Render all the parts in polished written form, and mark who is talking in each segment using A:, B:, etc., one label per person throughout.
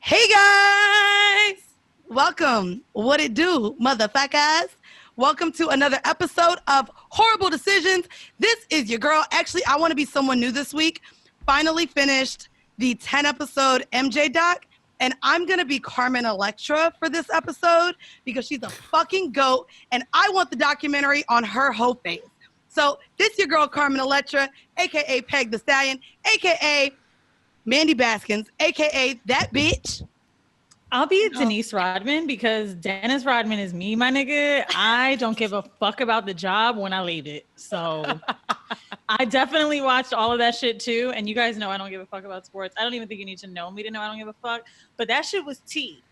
A: Hey guys, welcome. What it do, motherfuckers? Welcome to another episode of Horrible Decisions. This is your girl. Actually, I want to be someone new this week. Finally finished the 10 episode MJ doc, and I'm going to be Carmen Electra for this episode because she's a fucking goat, and I want the documentary on her whole face. So this your girl, Carmen Electra, aka Peg the Stallion, aka Mandy Baskins, aka that bitch.
B: I'll be Denise Rodman because Dennis Rodman is me, my nigga. I don't give a fuck about the job when I leave it. So I definitely watched all of that shit too. And you guys know I don't give a fuck about sports. I don't even think you need to know me to know I don't give a fuck. But that shit was tea.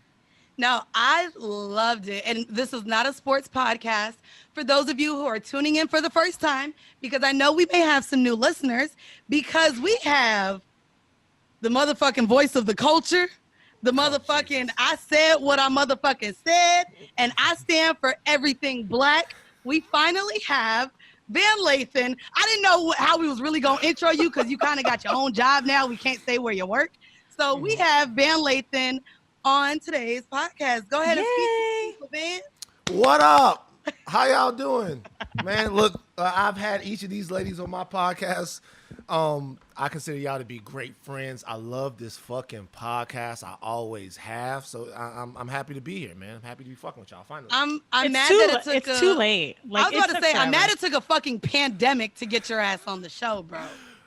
A: No, I loved it. And this is not a sports podcast. For those of you who are tuning in for the first time, because I know we may have some new listeners, because we have the motherfucking voice of the culture, the motherfucking I said what I motherfucking said, and I stand for everything black. We finally have Van Lathan. I didn't know how we was really going to intro you because you kind of got your own job now. We can't say where you work. So we have Van Lathan on today's podcast. Go ahead and speak to people, Van.
C: What up? How y'all doing? Man, look, I've had each of these ladies on my podcast. I consider y'all to be great friends. I love this fucking podcast. I always have. So I'm happy to be here, man. I'm happy to be fucking with y'all finally.
A: I'm mad that it took
B: it's too late.
A: Like, I was about to say, I'm mad it took a fucking pandemic to get your ass on the show, bro.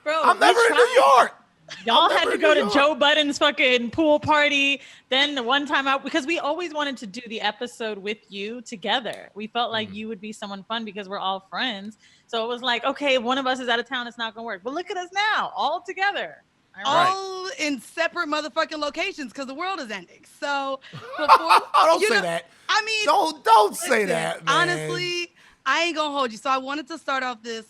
C: I'm never in New York.
B: Y'all had to go to Joe Budden's fucking pool party. Then the one time out, because we always wanted to do the episode with you together. We felt like you would be someone fun because we're all friends. So it was like, okay, if one of us is out of town, it's not going to work. But look at us now, all together.
A: All in separate motherfucking locations because the world is ending. So before,
C: don't say that.
A: I mean,
C: don't say that, man.
A: Honestly, I ain't gonna hold you. So I wanted to start off this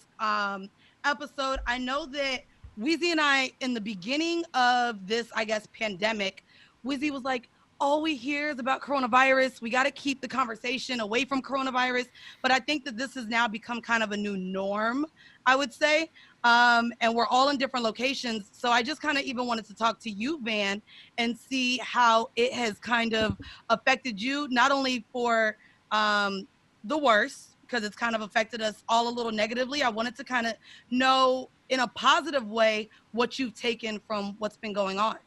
A: episode. I know that Weezy and I, in the beginning of this, I guess, pandemic, Weezy was like, all we hear is about coronavirus. We got to keep the conversation away from coronavirus. But I think that this has now become kind of a new norm, I would say. And we're all in different locations. So I just kind of even wanted to talk to you, Van, and see how it has kind of affected you, not only for the worst, because it's kind of affected us all a little negatively. I wanted to kind of know in a positive way what you've taken from what's been going on.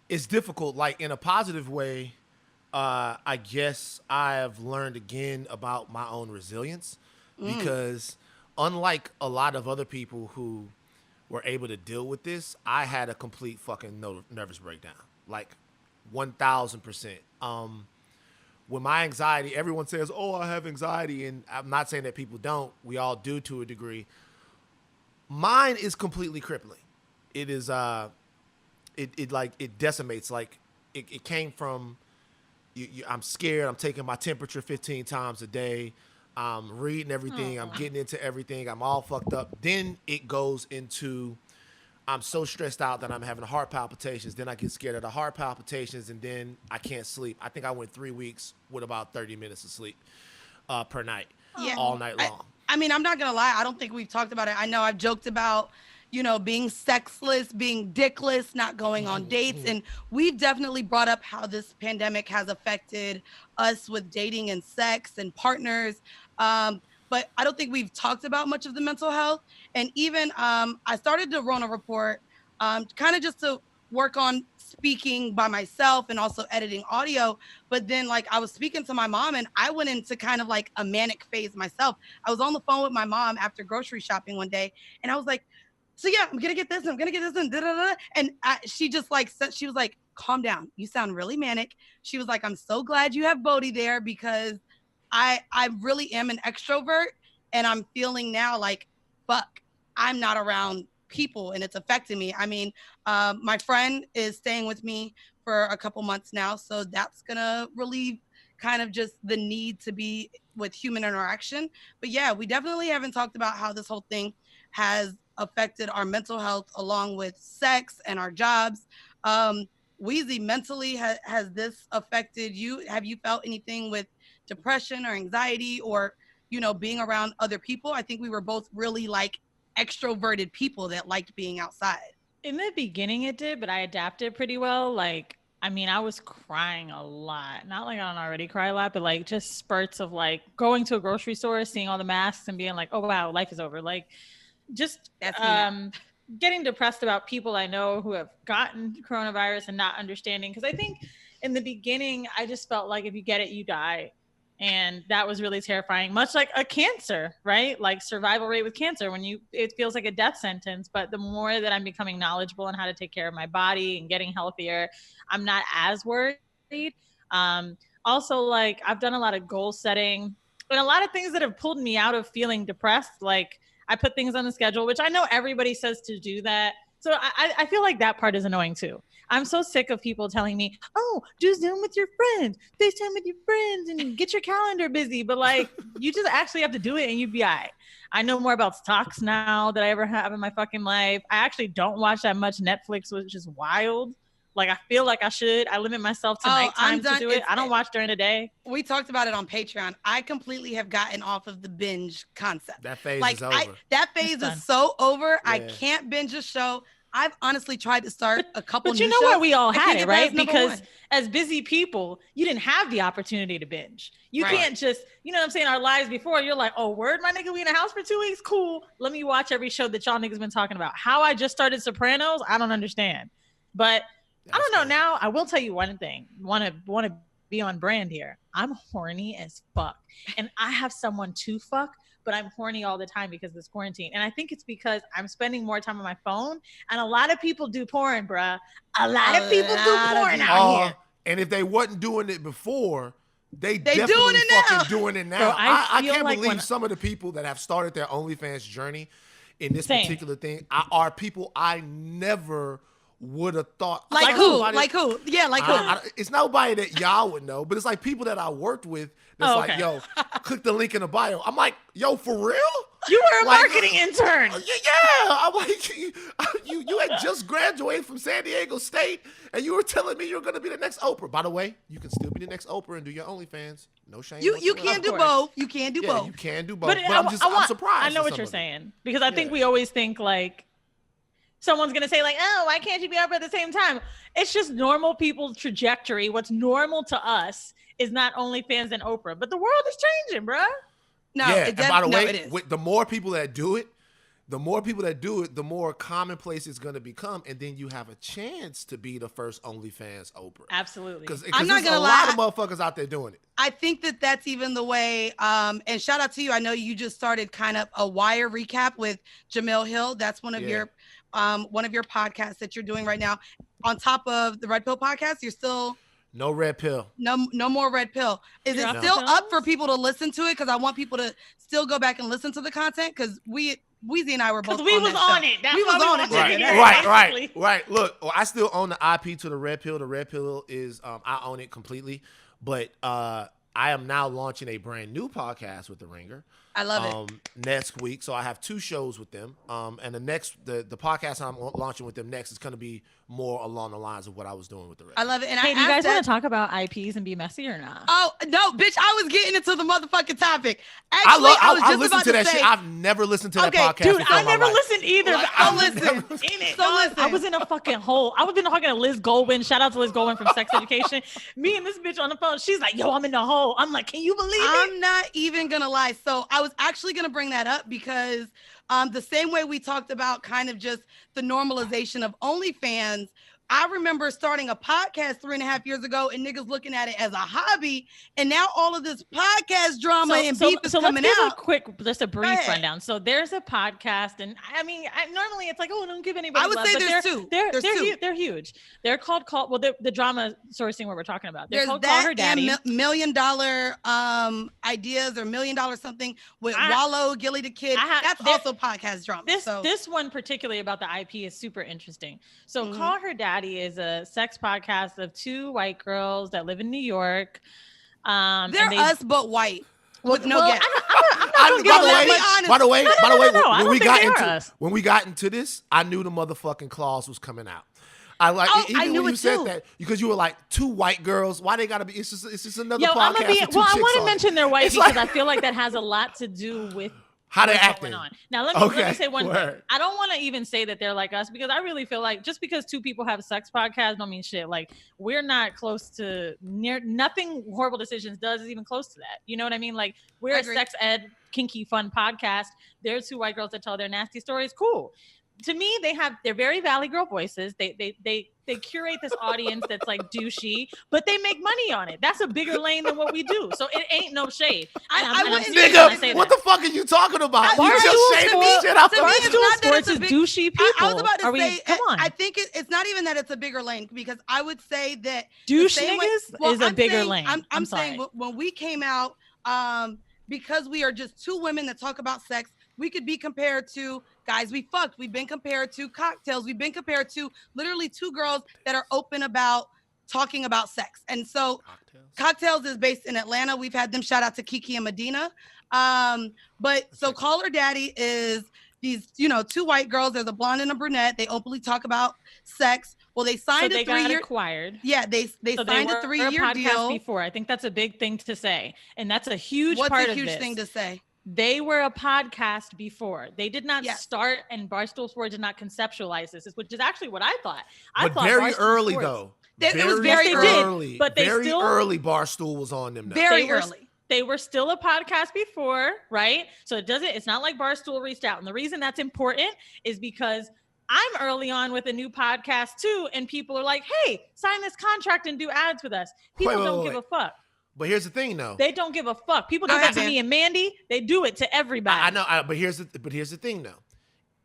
C: It's difficult. Like in a positive way, I guess I have learned again about my own resilience because unlike a lot of other people who were able to deal with this, I had a complete fucking nervous breakdown, like 1,000%. When my anxiety, everyone says, oh, I have anxiety. And I'm not saying that people don't. We all do to a degree. Mine is completely crippling. It is, it decimates. Like it came from, I'm scared. I'm taking my temperature 15 times a day. I'm reading everything. I'm getting into everything. I'm all fucked up. Then it goes into, I'm so stressed out that I'm having heart palpitations. Then I get scared of the heart palpitations, and then I can't sleep. I think I went 3 weeks with about 30 minutes of sleep per night, all night long.
A: I mean, I'm not going to lie. I don't think we've talked about it. I know I've joked about, being sexless, being dickless, not going on dates. And we've definitely brought up how this pandemic has affected us with dating and sex and partners. But I don't think we've talked about much of the mental health. And even I started to run a report kind of just to work on speaking by myself and also editing audio. But then like I was speaking to my mom and I went into kind of like a manic phase myself. I was on the phone with my mom after grocery shopping one day and I was like, so yeah, I'm going to get this and I'm going to get this and da-da-da. And she just like, she was like, calm down. You sound really manic. She was like, I'm so glad you have Bodhi there because I really am an extrovert and I'm feeling now like, fuck, I'm not around people and it's affecting me. I mean, my friend is staying with me for a couple months now. So that's going to relieve kind of just the need to be with human interaction. But yeah, we definitely haven't talked about how this whole thing has affected our mental health along with sex and our jobs. Weezy, mentally, has this affected you? Have you felt anything with depression or anxiety or, being around other people? I think we were both really like extroverted people that liked being outside.
B: In the beginning it did, but I adapted pretty well. Like, I mean, I was crying a lot. Not like I don't already cry a lot, but like just spurts of like going to a grocery store, seeing all the masks and being like, oh wow, life is over. Like just getting depressed about people I know who have gotten coronavirus and not understanding. Because I think in the beginning, I just felt like if you get it, you die. And that was really terrifying, much like a cancer, right? Like survival rate with cancer, it feels like a death sentence. But the more that I'm becoming knowledgeable on how to take care of my body and getting healthier, I'm not as worried. Also, like I've done a lot of goal setting and a lot of things that have pulled me out of feeling depressed. Like I put things on the schedule, which I know everybody says to do that. So I feel like that part is annoying too. I'm so sick of people telling me, oh, do Zoom with your friends, FaceTime with your friends, and get your calendar busy. But like, you just actually have to do it and you'd be all right. I know more about stocks now than I ever have in my fucking life. I actually don't watch that much Netflix, which is wild. Like, I feel like I should. I limit myself to nighttime to do it. I don't watch during the day.
A: We talked about it on Patreon. I completely have gotten off of the binge concept.
C: That phase is over.
A: That phase is so over. Yeah. I can't binge a show. I've honestly tried to start a couple new shows.
B: But you know what? We all had it, right? Because as busy people, you didn't have the opportunity to binge. You can't just, you know what I'm saying? Our lives before, you're like, oh, word, my nigga, we in the house for 2 weeks? Cool. Let me watch every show that y'all niggas been talking about. How I just started Sopranos, I don't understand. But I don't know. Now, I will tell you one thing. Want to be on brand here. I'm horny as fuck. And I have someone to fuck, but I'm horny all the time because of this quarantine. And I think it's because I'm spending more time on my phone. And a lot of people do porn, bruh. A lot of people do porn out here.
C: And if they wasn't doing it before, they definitely fucking doing it now. Bro, I can't believe some of the people that have started their OnlyFans journey in this particular thing are people I never would have thought.
A: Like who? Like who? Yeah, like who?
C: It's nobody that y'all would know, but it's like people that I worked with that's like, yo, click the link in the bio. I'm like, yo, for real?
B: You were a marketing intern.
C: Yeah. I'm like, you had just graduated from San Diego State, and you were telling me you were going to be the next Oprah. By the way, you can still be the next Oprah and do your OnlyFans. No shame.
A: You can do both. You can do both.
C: You can do both. But I'm surprised.
B: I know what you're saying. Because I think we always think like, someone's going to say like, oh, why can't you be up at the same time? It's just normal people's trajectory. What's normal to us is not OnlyFans and Oprah, but the world is changing, bro.
A: No,
C: and by the way, with the more people that do it, the more commonplace it's going to become. And then you have a chance to be the first OnlyFans Oprah.
B: Absolutely.
C: Because there's a lot of motherfuckers out there doing it.
A: I think that's even the way, and shout out to you. I know you just started kind of a Wire recap with Jamil Hill. That's one of your podcasts that you're doing right now. On top of the Red Pill podcast, you're still...
C: No Red Pill.
A: No more Red Pill. Is it still up for people to listen to it? Because I want people to still go back and listen to the content. Because Weezy and I were both on
B: we was on it. That's we was on
A: it.
C: Right. Look, I still own the IP to the Red Pill. The Red Pill is I own it completely. But I am now launching a brand new podcast with The Ringer.
A: I love it.
C: Next week. So I have 2 shows with them. And the podcast I'm launching with them next is going to be more along the lines of what I was doing with the Red.
A: I love it. And
B: hey, do you guys want to talk about IPs and be messy or not?
A: Oh, no, bitch. I was getting into the motherfucking topic. Actually, I listen
C: to that shit. I've never listened to that podcast.
B: Dude, I never listened either.
A: Like, I'll listen.
B: I was in a fucking hole. I was been talking to Liz Goldwyn. Shout out to Liz Goldwyn from Sex Education. Me and this bitch on the phone. She's like, yo, I'm in the hole. I'm like, can you believe it?
A: I'm not even going to lie. So I was actually going to bring that up because the same way we talked about kind of just the normalization of OnlyFans, I remember starting a podcast 3.5 years ago and niggas looking at it as a hobby. And now all of this podcast drama and beef is coming out.
B: Let's give just a brief rundown. So there's a podcast, and I mean, normally it's like, oh, don't give anybody love.
A: I would say there's two.
B: They're huge. They're called the drama sourcing where we're talking about. They're called Call Her Daddy.
A: And $1 million ideas or $1 million something with Wallow, Gilly the Kid. That's also podcast drama.
B: This one particularly about the IP is super interesting. So Call Her Daddy is a sex podcast of 2 white girls that live in New York.
A: They're us, but white. With no guess.
C: By the way, when we got into this, I knew the motherfucking clause was coming out. I knew when you said that because you were like 2 white girls. Why they gotta be? It's just another podcast.
B: I want to mention they're white because I feel like that has a lot to do with
C: How they
B: was
C: acting?
B: going on. Now let me say one thing.
C: Word.
B: I don't want to even say that they're like us because I really feel like just because two people have sex podcasts don't mean shit. Like we're not close to near nothing Horrible Decisions does is even close to that. You know what I mean? Like we're a sex ed kinky fun podcast. There's two white girls that tell their nasty stories. Cool. To me, they're very Valley Girl voices. They curate this audience that's like douchey, but they make money on it. That's a bigger lane than what we do. So it ain't no shade.
C: Nigga, what the fuck are you talking about? You just shaving the shit out of me.
B: Barstool Sports is douchey people.
A: I was about to say,
B: come on.
A: I think it's not even that it's a bigger lane because I would say that
B: douche niggas is a bigger lane.
A: I'm saying when we came out, because we are just two women that talk about sex, we could be compared to guys we fucked. We've been compared to cocktails. We've been compared to literally two girls that are open about talking about sex. And so Cocktails is based in Atlanta. We've had them, shout out to Kiki and Medina. So Call Her Daddy is these, two white girls. There's a blonde and a brunette. They openly talk about sex. Well, they signed a 3-year
B: acquired.
A: Yeah, they signed a 3-year deal
B: before. I think that's a big thing to say. And that's a huge
A: part of this. What's a huge thing to say?
B: They were a podcast before. They did not start, and Barstool Sports did not conceptualize this, which is actually what I thought. I thought
C: very
B: Barstool
C: early
B: Sports,
C: though.
A: It was very
C: early,
B: but they
C: very
B: still
C: early. Barstool was on them. Though.
A: Very early.
B: They were still a podcast before, right? So it's not like Barstool reached out. And the reason that's important is because I'm early on with a new podcast too, and people are like, "Hey, sign this contract and do ads with us." People don't give a fuck.
C: But here's the thing, though.
B: They don't give a fuck. People do that to me and Mandy. They do it to everybody.
C: I know. But here's the thing, though.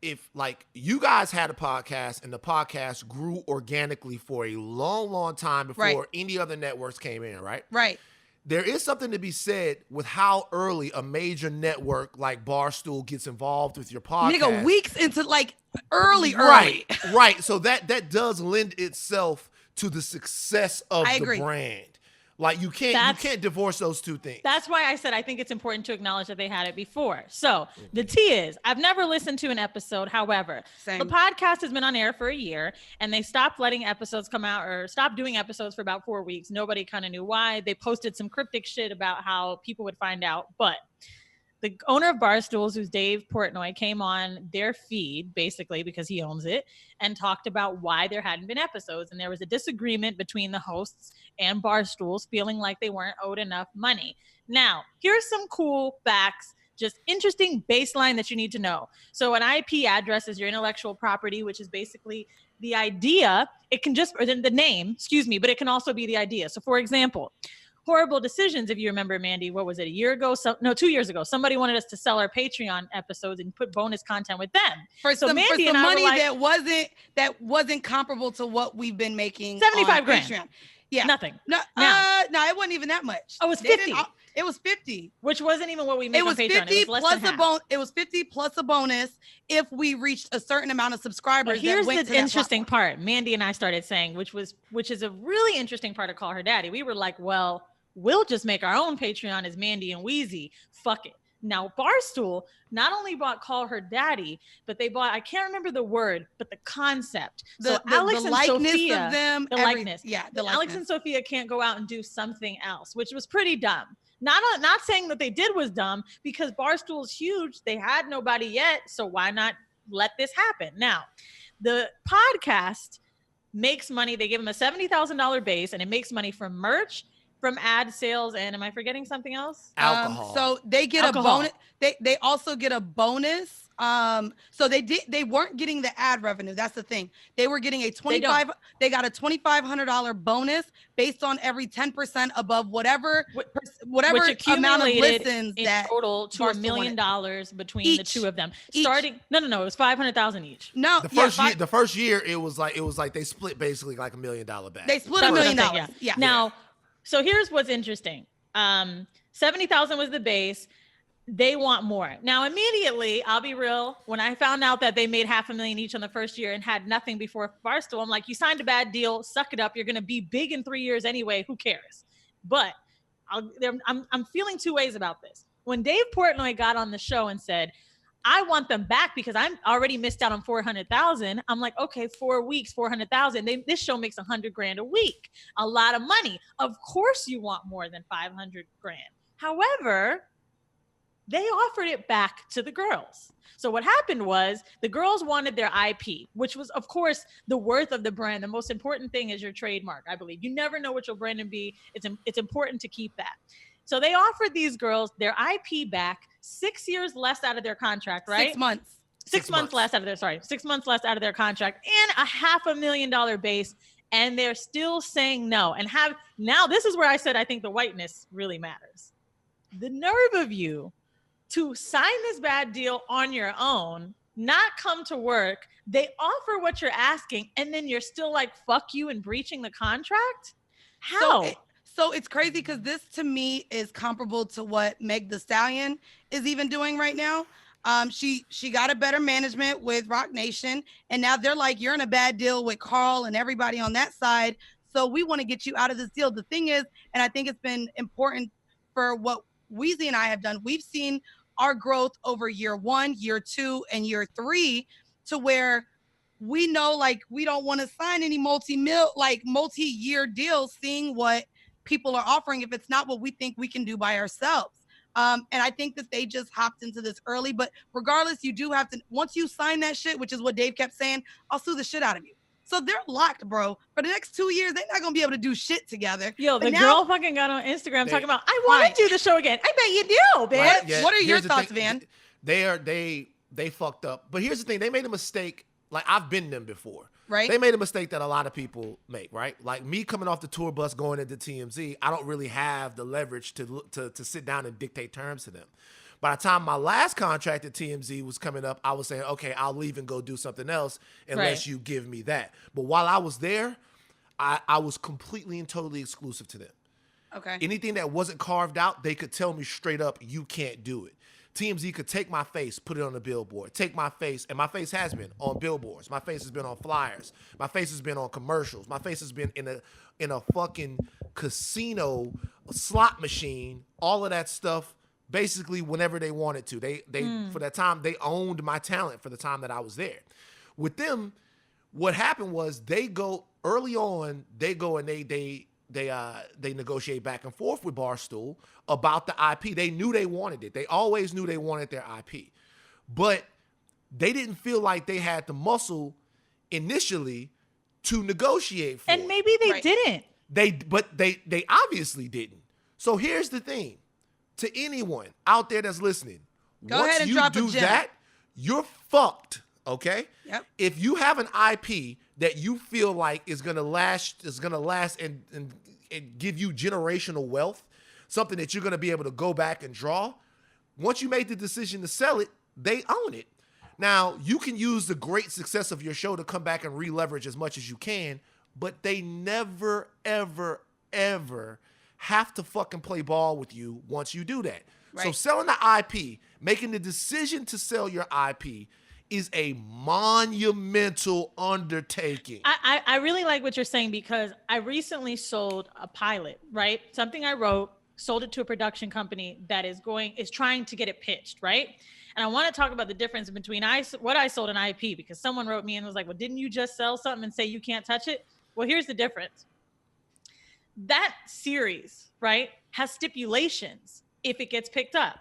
C: If like you guys had a podcast and the podcast grew organically for a long, long time before any other networks came in, right?
A: Right.
C: There is something to be said with how early a major network like Barstool gets involved with your podcast.
A: Nigga, weeks into like early.
C: Right. So that does lend itself to the success of the brand. Like you can't divorce those two things.
B: That's why I said I think it's important to acknowledge that they had it before. So the tea is, I've never listened to an episode. However, the podcast has been on air for a year, and they stopped letting episodes come out or stopped doing episodes for about 4 weeks. Nobody kind of knew why. They posted some cryptic shit about how people would find out, but the owner of Barstools, who's Dave Portnoy, came on their feed, basically, because he owns it, and talked about why there hadn't been episodes. And there was a disagreement between the hosts and Barstools, feeling like they weren't owed enough money. Now, here's some cool facts, just interesting baseline that you need to know. So an IP address is your intellectual property, which is basically the idea. It can just, or the name, but it can also be the idea. So for example, Horrible Decisions, if you remember, Mandy, what was it, 2 years ago, somebody wanted us to sell our Patreon episodes and put bonus content with them.
A: For some money that wasn't comparable to what we've been making.
B: 75 grand.
A: Patreon. Yeah.
B: Nothing.
A: No, it wasn't even that much.
B: Oh, it was 50.
A: It was 50.
B: Which wasn't even what we made on Patreon.
A: It was less than half. It was 50 plus a bonus if we reached a certain amount of subscribers.
B: But here's the interesting part. Mandy and I started saying, which is a really interesting part of Call Her Daddy. We were like, well, we'll just make our own Patreon as Mandy and Wheezy. Fuck it. Now, Barstool not only bought Call Her Daddy, but they bought, I can't remember the word, but the concept. So Alex and Sophia,
A: of them,
B: the likeness.
A: Yeah,
B: the Alex and Sophia can't go out and do something else, which was pretty dumb. Not saying that they did was dumb, because Barstool's huge. They had nobody yet, so why not let this happen? Now, the podcast makes money. They give them a $70,000 base, and it makes money from merch, from ad sales, and am I forgetting something else?
C: Alcohol.
A: So they get a bonus. They also get a bonus. So they weren't getting the ad revenue. That's the thing. They were getting they got a $2,500 bonus based on every 10% above whatever amount of listens
B: in
A: that
B: total to $1 million between the two of them. Starting no, it was $500,000 each.
A: No,
C: the first year it was like they split basically like $1 million back.
A: They split $1 million. Yeah.
B: Now, so here's what's interesting. 70,000 was the base. They want more. Now, immediately, I'll be real. When I found out that they made $500,000 each on the first year and had nothing before Barstool, I'm like, you signed a bad deal. Suck it up. You're going to be big in 3 years anyway. Who cares? But I'm feeling two ways about this. When Dave Portnoy got on the show and said, I want them back because I'm already missed out on 400,000. I'm like, okay, 4 weeks, 400,000. This show makes $100,000 a week. A lot of money. Of course you want more than 500 grand. However, They offered it back to the girls. So what happened was the girls wanted their IP, which was, of course, the worth of the brand. The most important thing is your trademark, I believe. You never know what your brand will be. It's important to keep that. So they offered these girls their IP back, 6 years less out of their contract, right?
A: 6 months.
B: 6 months less out of their, 6 months less out of their contract, and a $500,000 base. And they're still saying no. And now this is where I said I think the whiteness really matters. The nerve of you to sign this bad deal on your own, not come to work, they offer what you're asking, and then you're still like, fuck you, and breaching the contract? How?
A: So it's crazy because this to me is comparable to what Meg Thee Stallion is even doing right now. She got a better management with Roc Nation, and now they're like, you're in a bad deal with Carl and everybody on that side, so we want to get you out of this deal. The thing is, and I think it's been important for what Weezy and I have done, we've seen our growth over year 1, year 2, and year 3 to where we know like we don't want to sign any multi-year deals, seeing what people are offering if it's not what we think we can do by ourselves. And I think that they just hopped into this early, but regardless, you do have to, once you sign that shit, which is what Dave kept saying, I'll sue the shit out of you. So they're locked, bro. For the next 2 years, they're not gonna be able to do shit together.
B: Yo, the girl fucking got on Instagram talking about, I want to do the show again. I bet you do, bitch.
C: Right, yeah.
A: What are your thoughts, Van?
C: They fucked up. But here's the thing: they made a mistake. Like, I've been them before.
A: Right.
C: They made a mistake that a lot of people make, right? Like me coming off the tour bus going into TMZ, I don't really have the leverage to sit down and dictate terms to them. By the time my last contract at TMZ was coming up, I was saying, okay, I'll leave and go do something else unless you give me that. But while I was there, I was completely and totally exclusive to them.
A: Okay.
C: Anything that wasn't carved out, they could tell me straight up, you can't do it. TMZ could take my face, put it on a billboard, take my face, and my face has been on billboards. My face has been on flyers. My face has been on commercials. My face has been in a fucking casino, a slot machine, all of that stuff, basically whenever they wanted to. They for that time, they owned my talent for the time that I was there. With them, what happened was they go and they negotiate back and forth with Barstool about the IP. They knew they wanted it. They always knew they wanted their IP. But they didn't feel like they had the muscle initially to negotiate for
B: and maybe they didn't.
C: They obviously didn't. So here's the thing. To anyone out there that's listening,
A: Go ahead and drop a gem.
C: Once you do that, you're fucked, okay?
A: Yep.
C: If you have an IP that you feel like is gonna last and give you generational wealth, something that you're gonna be able to go back and draw, once you make the decision to sell it, they own it. Now, you can use the great success of your show to come back and re-leverage as much as you can, but they never, ever, ever have to fucking play ball with you once you do that. Right. So selling the IP, making the decision to sell your IP is a monumental undertaking.
B: I really like what you're saying because I recently sold a pilot, right? Something I wrote, sold it to a production company that is trying to get it pitched, right? And I want to talk about the difference between what I sold an IP, because someone wrote me and was like, well, didn't you just sell something and say you can't touch it? Well, here's the difference. That series, right, has stipulations if it gets picked up.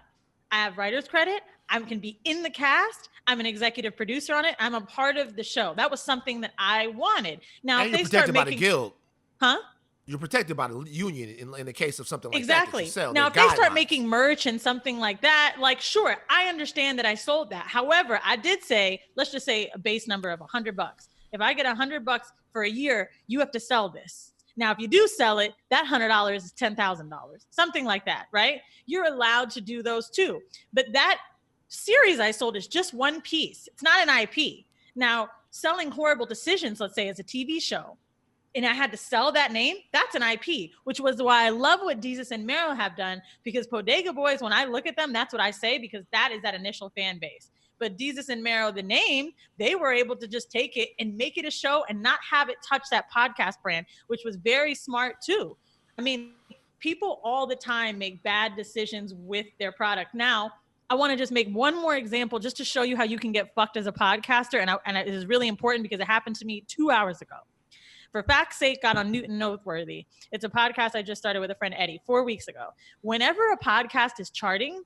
B: I have writer's credit. I can be in the cast. I'm an executive producer on it. I'm a part of the show. That was something that I wanted. Now,
C: and
B: if
C: you're
B: they start
C: protected by
B: making,
C: the guild.
B: Huh?
C: You're protected by the union in the case of something like
B: exactly.
C: that you sell.
B: Now, if they start making merch and something like that, like, sure, I understand that I sold that. However, I did say, let's just say a base number of $100. If I get $100 for a year, you have to sell this. Now, if you do sell it, that $100 is $10,000, something like that, right? You're allowed to do those too. But that series I sold is just one piece. It's not an IP. Now, selling Horrible Decisions, let's say, as a TV show, and I had to sell that name, that's an IP, which was why I love what Jesus and Mero have done, because Bodega Boys, when I look at them, that's what I say, because that is that initial fan base. But Jesus and Mero, the name, they were able to just take it and make it a show and not have it touch that podcast brand, which was very smart too. I mean, people all the time make bad decisions with their product. Now, I want to just make one more example just to show you how you can get fucked as a podcaster. And it is really important because it happened to me 2 hours ago. For Fact's Sake, got on Newton Noteworthy. It's a podcast I just started with a friend, Eddie, 4 weeks ago. Whenever a podcast is charting,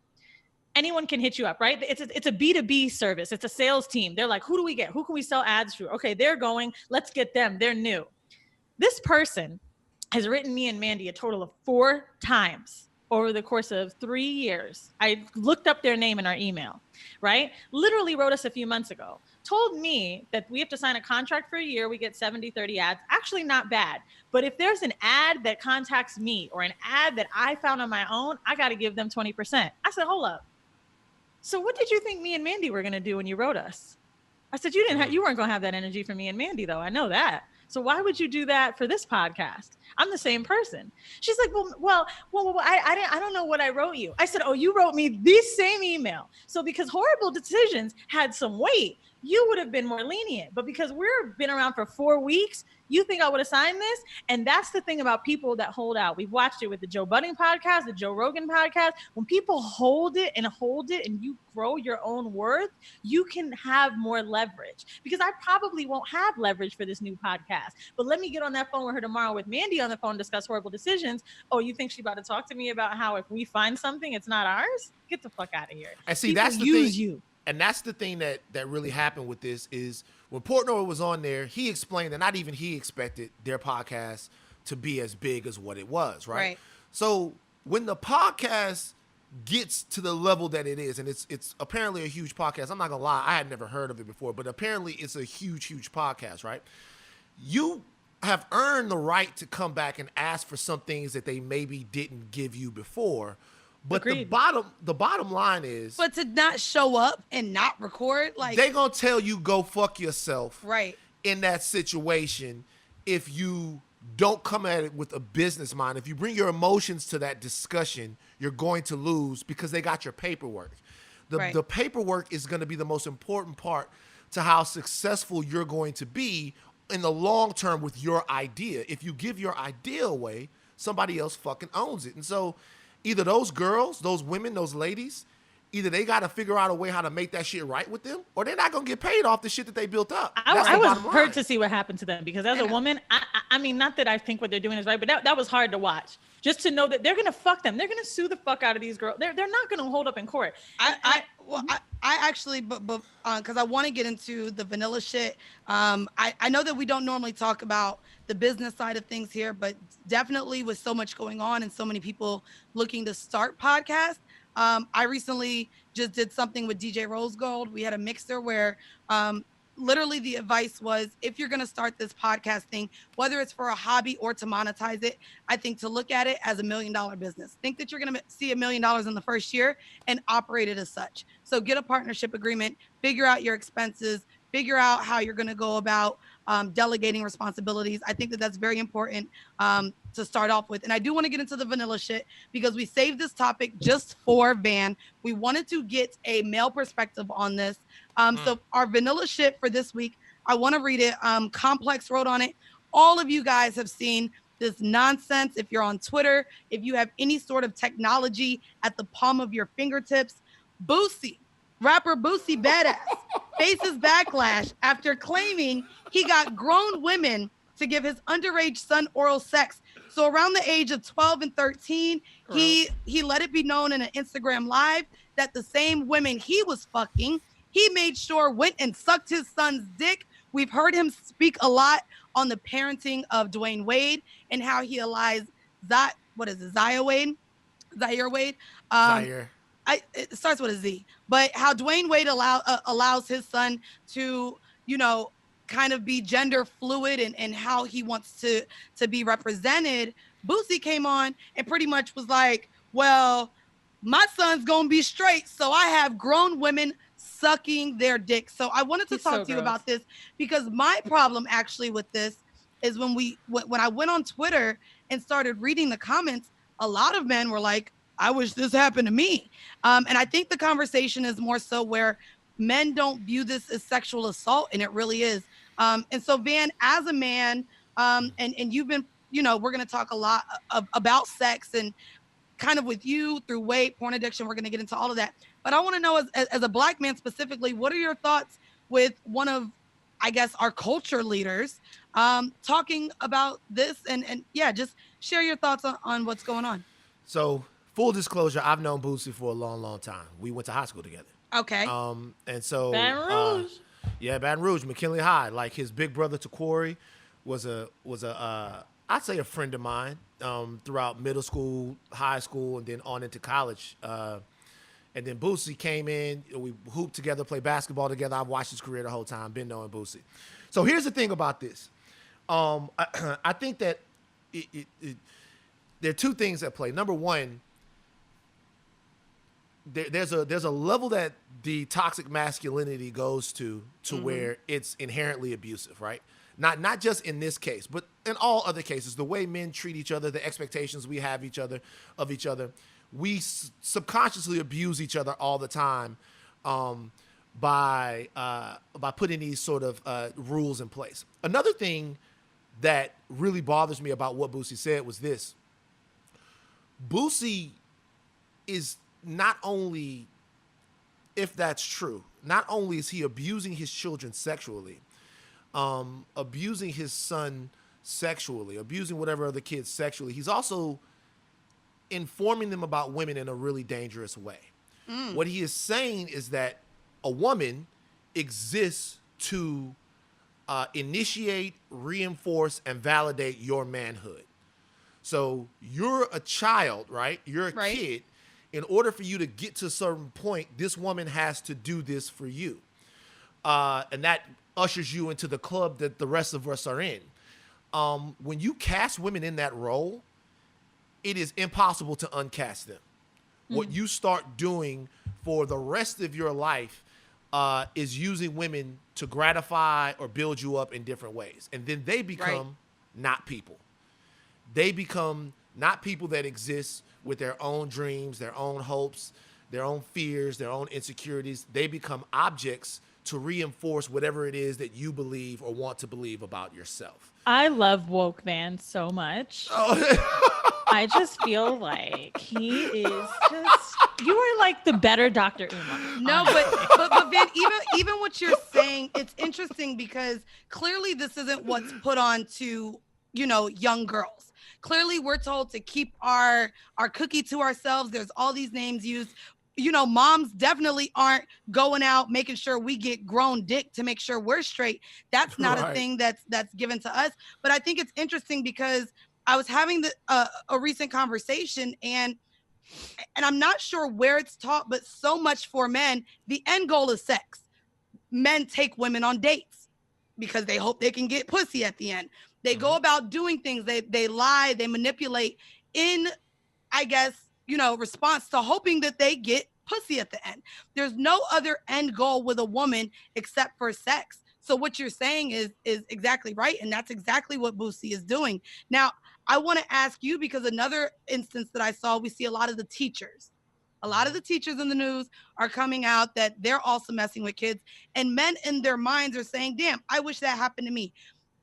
B: anyone can hit you up, right? It's a B2B service. It's a sales team. They're like, who do we get? Who can we sell ads through? Okay, they're going. Let's get them. They're new. This person has written me and Mandy a total of 4 times over the course of 3 years. I looked up their name in our email, right? Literally wrote us a few months ago. Told me that we have to sign a contract for a year. We get 70, 30 ads. Actually not bad. But if there's an ad that contacts me or an ad that I found on my own, I got to give them 20%. I said, hold up. So what did you think me and Mandy were going to do when you wrote us? I said, you weren't going to have that energy for me and Mandy, though. I know that. So why would you do that for this podcast? I'm the same person. She's like, well, I don't know what I wrote you. I said, oh, you wrote me this same email. So because horrible decisions had some weight, you would have been more lenient. But because we've been around for 4 weeks, you think I would have signed this? And that's the thing about people that hold out. We've watched it with the Joe Budden podcast, the Joe Rogan podcast. When people hold it and you grow your own worth, you can have more leverage. Because I probably won't have leverage for this new podcast. But let me get on that phone with her tomorrow with Mandy on the phone, discuss horrible decisions. Oh, you think she's about to talk to me about how if we find something, it's not ours? Get the fuck out of here.
C: And see,
B: people
C: that's the
B: use
C: thing.
B: you.
C: And that's the thing that really happened with this is when Portnoy was on there, he explained that not even he expected their podcast to be as big as what it was, right? So when the podcast gets to the level that it is, and it's apparently a huge podcast. I'm not gonna lie, I had never heard of it before, but apparently it's a huge podcast, right? You have earned the right to come back and ask for some things that they maybe didn't give you before. But
B: Agreed.
C: the bottom line is,
A: But to not show up and not record, like
C: they gonna tell you go fuck yourself,
A: right?
C: in that situation, if you don't come at it with a business mind, if you bring your emotions to that discussion, you're going to lose because they got your paperwork. The paperwork is going to be the most important part to how successful you're going to be in the long term with your idea. If you give your idea away, somebody else fucking owns it. And so either those girls, those women, those ladies, either they got to figure out a way how to make that shit right with them, or they're not going to get paid off the shit that they built up.
B: I was hurt to see what happened to them because as a woman, I mean, not that I think what they're doing is right, but that was hard to watch. Just to know that they're going to fuck them. They're going to sue the fuck out of these girls. They're not going to hold up in court.
A: I actually, but because I want to get into the vanilla shit. I know that we don't normally talk about the business side of things here, but definitely with so much going on and so many people looking to start podcasts. I recently just did something with DJ Rose Gold. We had a mixer where literally the advice was, if you're going to start this podcast thing, whether it's for a hobby or to monetize it, I think to look at it as $1 million business. Think that you're going to see $1 million in the first year and operate it as such. So get a partnership agreement, figure out your expenses, figure out how you're going to go about delegating responsibilities. I think that that's very important to start off with. And I do want to get into the vanilla shit because we saved this topic just for Van. We wanted to get a male perspective on this. So our vanilla shit for this week, I want to read it. Complex wrote on it. All of you guys have seen this nonsense. If you're on Twitter, if you have any sort of technology at the palm of your fingertips, Boosie, rapper Boosie Badass, faces backlash after claiming he got grown women to give his underage son oral sex. So around the age of 12 and 13, he let it be known in an Instagram live that the same women he was fucking, he made sure went and sucked his son's dick. We've heard him speak a lot on the parenting of Dwayne Wade and how he allows Zaire Wade?
C: Zaire.
A: It starts with a Z, but how Dwayne Wade allows his son to, kind of be gender fluid and how he wants to be represented. Boosie came on and pretty much was like, well, my son's gonna be straight, so I have grown women sucking their dick. So I wanted to talk to you about this because my problem actually with this is when I went on Twitter and started reading the comments, a lot of men were like, I wish this happened to me. And I think the conversation is more so where men don't view this as sexual assault, and it really is. And so, Van, as a man, and you've been, we're going to talk a lot about sex and kind of with you through weight, porn addiction. We're going to get into all of that. But I want to know, as a Black man specifically, what are your thoughts with one of, I guess, our culture leaders talking about this? And yeah, just share your thoughts on what's going on.
C: So full disclosure, I've known Boosie for a long, long time. We went to high school together.
A: Okay.
C: And so
B: Baton Rouge.
C: yeah, Baton Rouge, McKinley High. Like his big brother Takori was a I'd say a friend of mine throughout middle school, high school, and then on into college. And then Boosie came in. We hooped together, played basketball together. I've watched his career the whole time. Been knowing Boosie. So here's the thing about this. I think that there are two things at play. Number one, there's a level that the toxic masculinity goes to where it's inherently abusive, right? Not just in this case, but in all other cases. The way men treat each other, the expectations we have of each other, we subconsciously abuse each other all the time by putting these sort of rules in place. Another thing that really bothers me about what Boosie said was this. Boosie is not only, if that's true, not only is he abusing his children sexually, abusing his son sexually, abusing whatever other kids sexually, he's also informing them about women in a really dangerous way. What he is saying is that a woman exists to initiate, reinforce, and validate your manhood. So you're a child, right? You're a kid. In order for you to get to a certain point, this woman has to do this for you. And that ushers you into the club that the rest of us are in. When you cast women in that role, it is impossible to uncast them. What you start doing for the rest of your life is using women to gratify or build you up in different ways. And then they become not people. They become not people that exist with their own dreams, their own hopes, their own fears, their own insecurities. They become objects to reinforce whatever it is that you believe or want to believe about yourself.
B: I love woke Van so much. I just feel like he is just, you are like the better Dr. Umar.
A: No, but Van, even what you're saying, it's interesting because clearly this isn't what's put on to, young girls. Clearly we're told to keep our cookie to ourselves. There's all these names used. Moms definitely aren't going out making sure we get grown dick to make sure we're straight. That's not a thing that's given to us. But I think it's interesting because I was having a recent conversation and I'm not sure where it's taught, but so much for men, the end goal is sex. Men take women on dates because they hope they can get pussy at the end. They go about doing things. They lie, they manipulate in, I guess, response to hoping that they get pussy at the end. There's no other end goal with a woman except for sex. So what you're saying is exactly right. And that's exactly what Boosie is doing. Now, I want to ask you, because another instance that I saw, we see a lot of the teachers. A lot of the teachers in the news are coming out that they're also messing with kids. And men in their minds are saying, damn, I wish that happened to me.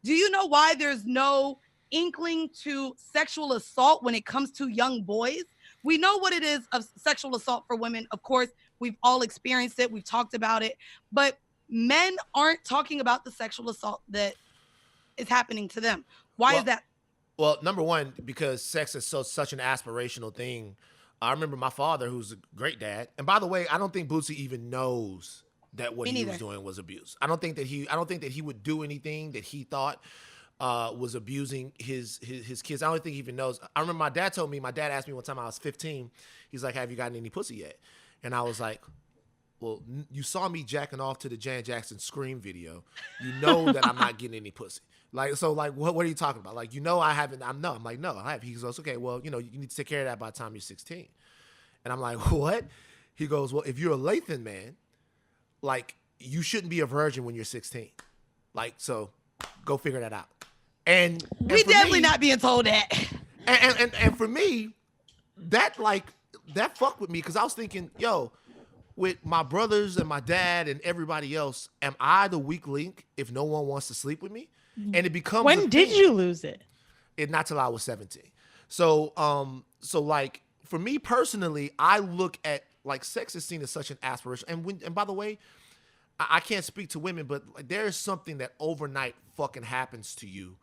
A: Do you know why there's no inkling to sexual assault when it comes to young boys? We know what it is of sexual assault for women. Of course, we've all experienced it. We've talked about it. But men aren't talking about the sexual assault that is happening to them. Why is that?
C: Well, number one, because sex is such an aspirational thing. I remember my father, who's a great dad. And by the way, I don't think Boosie even knows that what he was doing was abuse. I don't think that he would do anything that he thought was abusing his kids. I don't think he even knows. I remember my dad asked me one time I was 15, he's like, have you gotten any pussy yet? And I was like, well, you saw me jacking off to the Janet Jackson Scream video. You know that I'm not getting any pussy. What are you talking about? I haven't. I'm like, no, I have. He goes, okay, well, you need to take care of that by the time you're 16. And I'm like, what? He goes, well, if you're a Lathan man, you shouldn't be a virgin when you're 16. So go figure that out. And
A: we definitely not being told that.
C: And for me, that fucked with me because I was thinking, with my brothers and my dad and everybody else, am I the weak link if no one wants to sleep with me? And it becomes
B: when did you lose it?
C: Not till I was 17. So for me personally, I look at sex is seen as such an aspiration. And by the way, I can't speak to women, but there is something that overnight fucking happens to you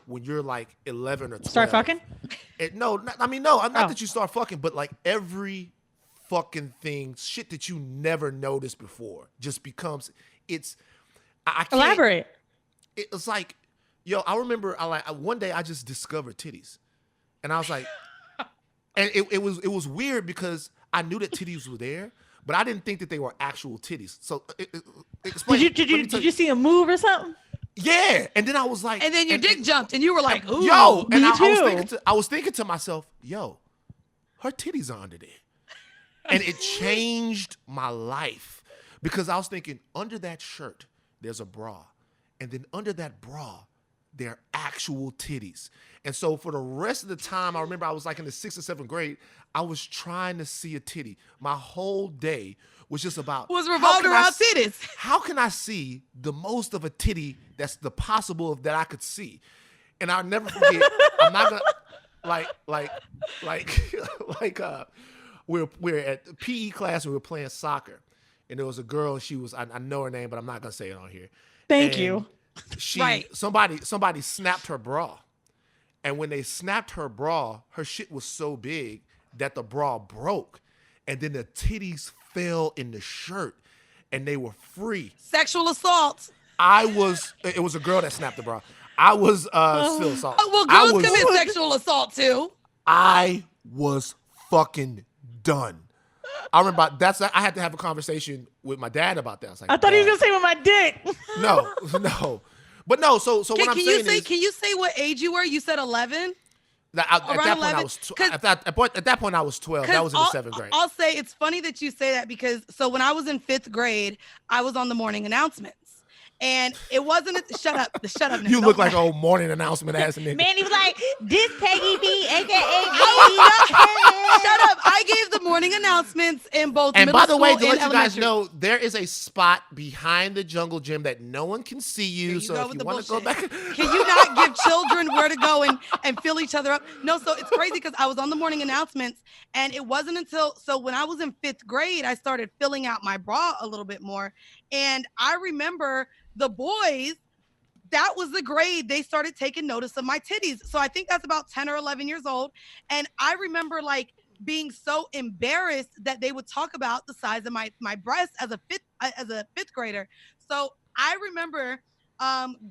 C: when you're 11 or 12.
B: Start fucking?
C: Not that you start fucking, but like every fucking thing, shit that you never noticed before, just becomes. I can't
B: Elaborate.
C: It's like, yo, I remember one day I just discovered titties, and I was like, and it was weird because I knew that titties were there, but I didn't think that they were actual titties. So explain.
B: Did you see a move or something?
C: Yeah, and then I was like,
A: and then your dick jumped, and you were like, ooh,
C: yo, and
B: me
C: I was thinking to myself, yo, her titties are under there, and it changed my life because I was thinking, under that shirt there's a bra, and then under that bra there are actual titties. And so for the rest of the time, I remember I was like in the 6th or 7th grade, I was trying to see a titty. My whole day was just about
A: revolved around titties.
C: How can I see the most of a titty that's the possible that I could see? And I'll never forget. I'm not gonna we're at PE class and we were playing soccer, and there was a girl. And she was I know her name, but I'm not gonna say it on here.
B: Thank you.
C: Somebody snapped her bra, and when they snapped her bra, her shit was so big that the bra broke, and then the titties fell in the shirt, and they were free.
A: Sexual assault.
C: It was a girl that snapped the bra. I was still assault.
A: Oh, well, girls commit sexual assault too.
C: I was fucking done. I remember I had to have a conversation with my dad about that. I was like,
B: I thought he was gonna say with my dick.
C: No. But no, so what I'm saying is,
A: can you say what age you were? You said 11?
C: At that point I was 12. That was in the 7th grade.
A: I'll say it's funny that you say that because when I was in 5th grade, I was on the morning announcements. And it wasn't shut up.
C: You look like an old morning announcement ass nigga.
B: Man, he was like, this Peggy B, aka
A: Shut up. I gave the morning announcements in both
C: and
A: middle
C: by the way,
A: school
C: to let
A: and
C: you guys
A: elementary.
C: know, there is a spot behind the jungle gym that no one can see you. So if you want to go back,
A: can you not give children where to go and fill each other up? No, so it's crazy because I was on the morning announcements, and it wasn't until when I was in 5th grade, I started filling out my bra a little bit more. And I remember the boys, that was the grade they started taking notice of my titties. So I think that's about 10 or 11 years old. And I remember like being so embarrassed that they would talk about the size of my breast as a 5th grader. So I remember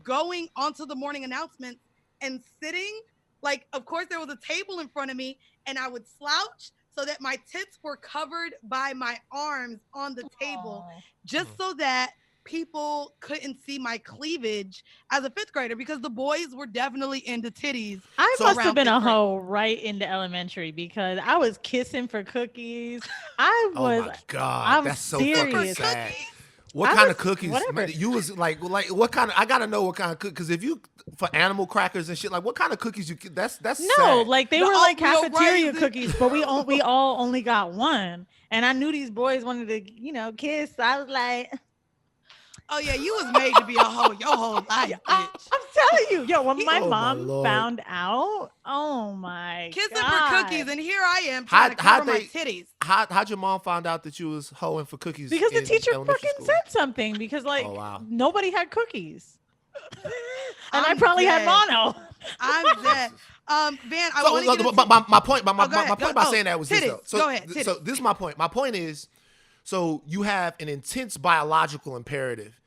A: going onto the morning announcements and sitting, like, of course there was a table in front of me, and I would slouch so that my tits were covered by my arms on the table, just so that people couldn't see my cleavage as a 5th grader, because the boys were definitely into titties.
B: I must have been a hoe right into elementary because I was kissing for cookies. Oh
C: my God, that's so fucking sad. What kind of cookies? Whatever. You was like what kind of? I gotta know what kind of cookies. Because if you for animal crackers and shit, like what kind of cookies you? That's no,
B: sad. Like they were like cafeteria cookies, but we all only got one. And I knew these boys wanted to, kiss. So I was like,
A: oh yeah, you was made to be a hoe your whole life, bitch.
B: I'm telling you, when my mom found out, oh my
A: kissing for cookies, and here I am trying to cover my titties.
C: How'd your mom find out that you was hoeing for cookies?
B: Because the teacher fucking said something. Because nobody had cookies, and I probably had mono.
A: I'm dead. Van, I want to
C: get my point by saying that was
A: titties.
C: this though. So,
A: go ahead.
C: So this is my point. My point is, so you have an intense biological imperative.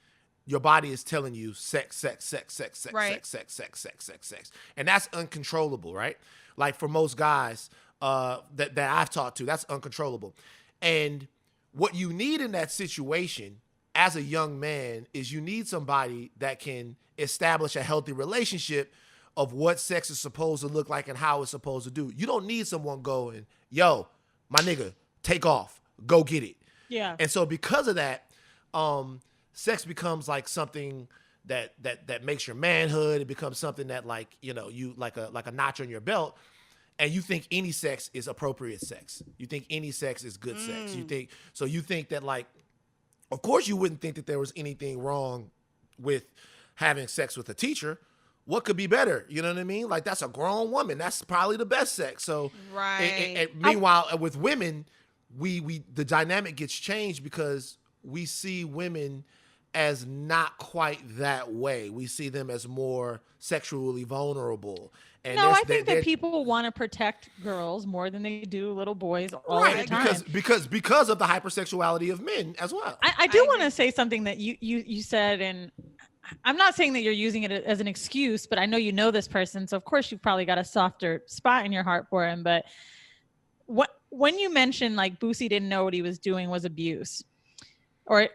C: Your body is telling you sex,
A: right.
C: sex. And that's uncontrollable, right? Like for most guys that I've talked to, that's uncontrollable. And what you need in that situation as a young man is you need somebody that can establish a healthy relationship of what sex is supposed to look like and how it's supposed to do. You don't need someone going, yo, my nigga, take off, go get it.
B: Yeah.
C: And so because of that, sex becomes like something that makes your manhood. It becomes something that you like a notch on your belt, and you think any sex is appropriate sex. You think any sex is good sex. You think that of course you wouldn't think that there was anything wrong with having sex with a teacher. What could be better? You know what I mean? Like that's a grown woman. That's probably the best sex. So
A: right.
C: And meanwhile, with women, we the dynamic gets changed because we see women as not quite that way. We see them as more sexually vulnerable. And
B: No, I think that people want to protect girls more than they do little boys all of the
C: right
B: time.
C: because of the hypersexuality of men as well.
B: I do want to say something that you said, and I'm not saying that you're using it as an excuse, but I know you know this person, so of course you've probably got a softer spot in your heart for him. But when you mentioned like Boosie didn't know what he was doing was abuse, or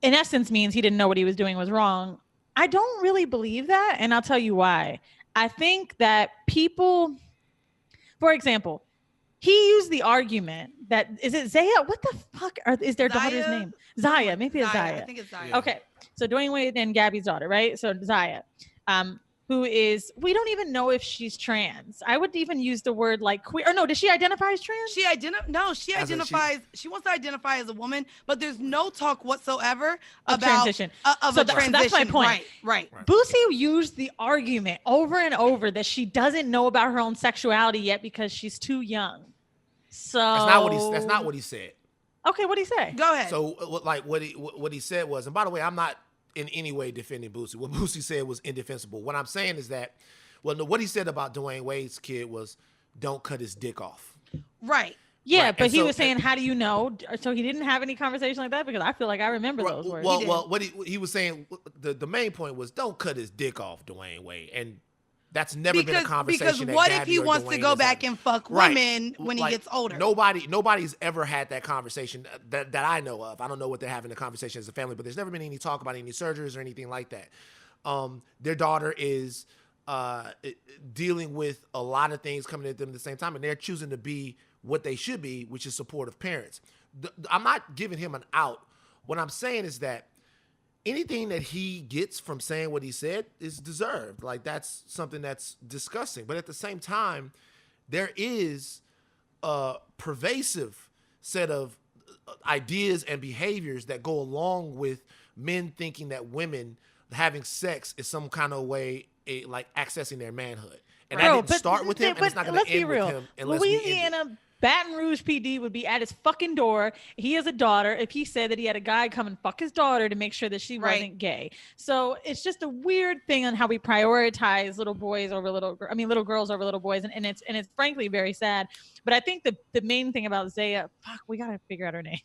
B: in essence means he didn't know what he was doing was wrong, I don't really believe that, and I'll tell you why. I think that people, for example, he used the argument that, is it Zaya? What the fuck is their daughter's name? Zaya. Maybe it's Zaya.
A: I think it's Zaya.
C: Yeah.
B: Okay. So Dwayne Wade and Gabby's daughter, right? So Zaya, who is, we don't even know if she's trans. I would even use the word like queer. Or no, does she identify as trans?
A: She identifies, she wants to identify as a woman, but there's no talk whatsoever about
B: transition.
A: Of a transition.
B: That's my point.
A: Right.
B: Boosie used the argument over and over that she doesn't know about her own sexuality yet because she's too young. So
C: that's not what he said.
B: Okay, what did he say?
A: Go ahead.
C: So like what he said was, and by the way, I'm not in any way defending Boosie. What Boosie said was indefensible. What I'm saying is that, well, no, what he said about Dwayne Wade's kid was, don't cut his dick off.
A: Right.
B: Yeah,
C: right.
B: But
C: and
B: he was saying, how do you know? So he didn't have any conversation like that, because I feel like I remember those words.
C: Well, what he was saying, the main point was, don't cut his dick off, Dwayne Wade, and that's never been a conversation.
A: Because what if he wants to go back and fuck women when he gets older?
C: Nobody's ever had that conversation that I know of. I don't know what they're having the conversation as a family, but there's never been any talk about any surgeries or anything like that. Their daughter is dealing with a lot of things coming at them at the same time, and they're choosing to be what they should be, which is supportive parents. I'm not giving him an out. What I'm saying is that anything that he gets from saying what he said is deserved. Like, that's something that's disgusting. But at the same time, there is a pervasive set of ideas and behaviors that go along with men thinking that women having sex is some kind of way, like accessing their manhood. And that didn't start with him, and it's not going to end with him unless
B: Louisiana, Baton Rouge PD would be at his fucking door. He has a daughter. If he said that he had a guy come and fuck his daughter to make sure that she wasn't gay. So it's just a weird thing on how we prioritize little girls over little boys. And it's frankly very sad. But I think the main thing about Zaya, we got to figure out her name,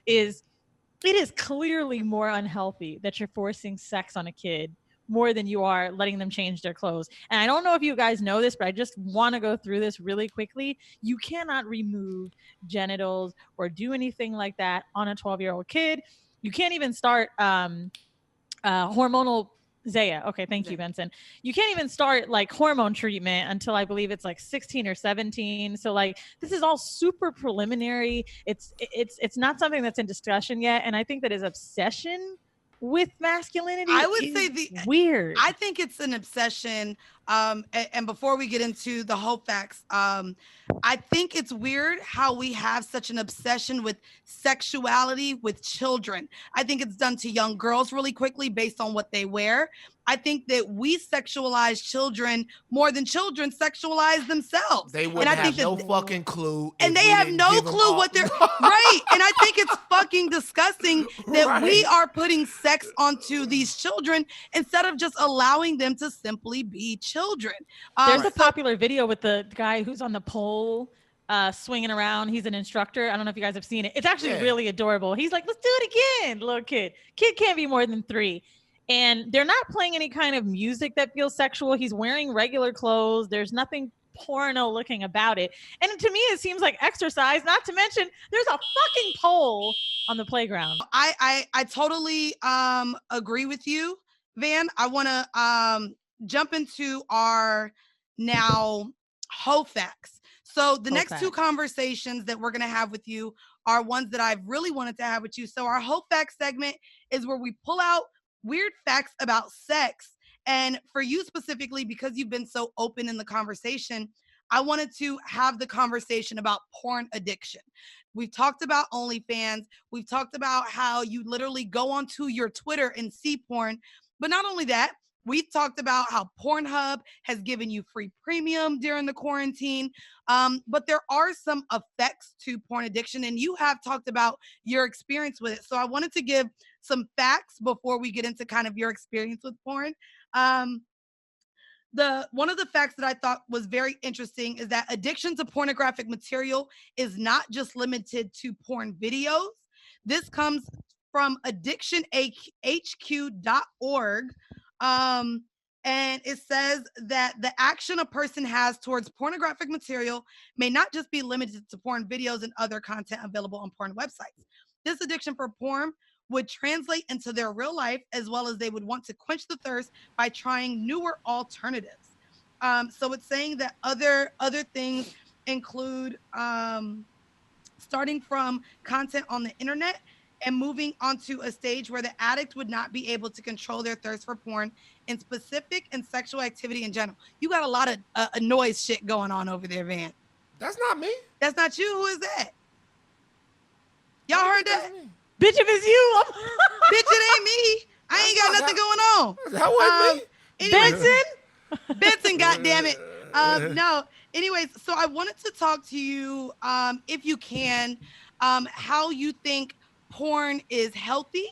B: is it is clearly more unhealthy that you're forcing sex on a kid more than you are letting them change their clothes. And I don't know if you guys know this, but I just want to go through this really quickly. You cannot remove genitals or do anything like that on a 12-year-old kid. You can't even start hormonal Zaya. Okay, thank you, Benson. You can't even start like hormone treatment until I believe it's like 16 or 17. So like this is all super preliminary. It's not something that's in discussion yet. And I think that his obsession with masculinity,
A: I would say
B: weird.
A: I think it's an obsession. And before we get into the hope facts, I think it's weird how we have such an obsession with sexuality with children. I think it's done to young girls really quickly based on what they wear. I think that we sexualize children more than children sexualize themselves.
C: They wouldn't have no fucking clue.
A: And they have no clue what they're right. And I think it's fucking disgusting that we are putting sex onto these children instead of just allowing them to simply be children.
B: There's a popular video with the guy who's on the pole swinging around. He's an instructor. I don't know if you guys have seen it. It's actually really adorable. He's like, let's do it again, little kid. Kid can't be more than 3. And they're not playing any kind of music that feels sexual. He's wearing regular clothes. There's nothing porno looking about it. And to me, it seems like exercise, not to mention there's a fucking pole on the playground.
A: I totally agree with you, Van. I want to jump into our now hoe facts. So the next 2 conversations that we're going to have with you are ones that I've really wanted to have with you. So our hoe facts segment is where we pull out weird facts about sex. And for you specifically, because you've been so open in the conversation, I wanted to have the conversation about porn addiction. We've talked about OnlyFans. We've talked about how you literally go onto your Twitter and see porn. But not only that, we've talked about how Pornhub has given you free premium during the quarantine. But there are some effects to porn addiction, and you have talked about your experience with it. So I wanted to give some facts before we get into kind of your experience with porn. Um, the one of the facts that I thought was very interesting is that addiction to pornographic material is not just limited to porn videos. This comes from addictionhq.org. Um, and it says that the action a person has towards pornographic material may not just be limited to porn videos and other content available on porn websites. This addiction for porn would translate into their real life, as well as they would want to quench the thirst by trying newer alternatives. So it's saying that other things include starting from content on the internet and moving onto a stage where the addict would not be able to control their thirst for porn in specific and sexual activity in general. You got a lot of noise shit going on over there, Van.
C: That's not me.
A: That's not you. Who is that? Y'all heard that?
B: Bitch, if it's you,
A: Bitch, it ain't me. I ain't got nothing going on.
C: That wasn't me.
A: Anyways, Benson, goddammit. No. Anyways, so I wanted to talk to you, if you can, how you think porn is healthy,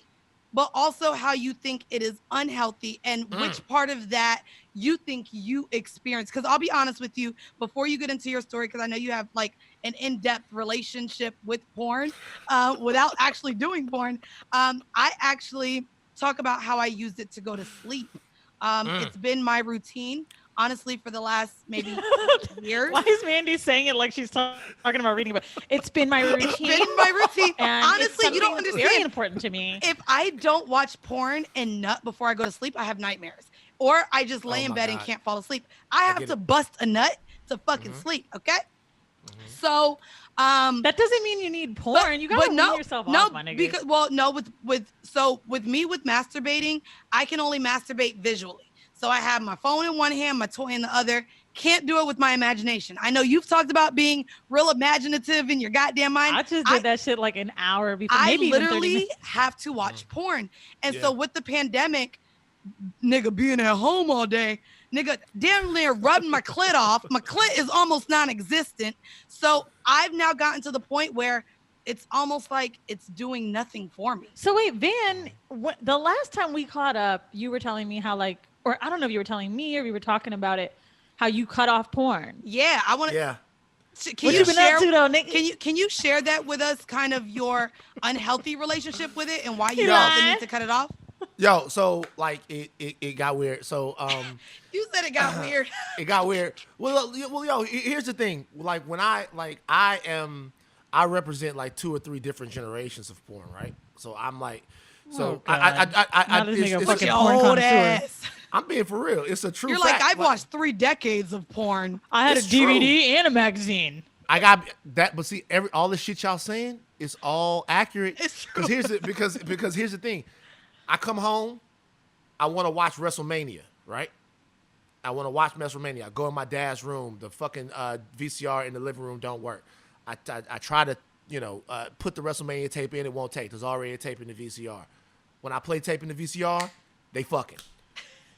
A: but also how you think it is unhealthy, and which part of that you think you experience. Because I'll be honest with you, before you get into your story, because I know you have like an in-depth relationship with porn without actually doing porn. I actually talk about how I used it to go to sleep. It's been my routine, honestly, for the last maybe years.
B: Why is Mandy saying it like she's talking about reading about? It's been my routine.
A: It's been my routine.
B: And
A: honestly, you don't understand.
B: Very important to me.
A: If I don't watch porn and nut before I go to sleep, I have nightmares. Or I just lay in bed and can't fall asleep. I have to bust a nut to fucking sleep, okay? So
B: that doesn't mean you need porn. You gotta wean yourself off, my nigga.
A: Because with me with masturbating, I can only masturbate visually. So I have my phone in one hand, my toy in the other. Can't do it with my imagination. I know you've talked about being real imaginative in your goddamn mind.
B: I just did that shit like an hour before.
A: I
B: maybe
A: literally have to watch porn. And so with the pandemic, nigga being at home all day, nigga damn near rubbing my clit off. My clit is almost non-existent. So I've now gotten to the point where it's almost like it's doing nothing for me.
B: So wait, Van, the last time we caught up, you were telling me how like, or I don't know if you were telling me or we were talking about it, how you cut off porn.
A: Yeah, I want to.
C: Yeah.
B: What you been up to though, nigga?
A: Can you share that with us? Kind of your unhealthy relationship with it and why you felt the need to cut it off.
C: Yo, so like it got weird. So
A: you said it got weird.
C: It got weird. Well, yo, here's the thing. Like when I represent like 2 or 3 different generations of porn, right? So I'm like, so
B: it's
A: fucking old ass.
C: I'm being for real. It's a true
A: You're
C: fact.
A: like, I've watched 3 decades of porn.
B: I had a DVD and a magazine.
C: I got that, but see, all the shit y'all saying is all accurate.
A: It's true.
C: Because here's the thing. I come home, I want to watch WrestleMania, right? I want to watch WrestleMania. I go in my dad's room. The fucking VCR in the living room don't work. I try to, put the WrestleMania tape in. It won't take. There's already a tape in the VCR. When I play tape in the VCR, they fucking.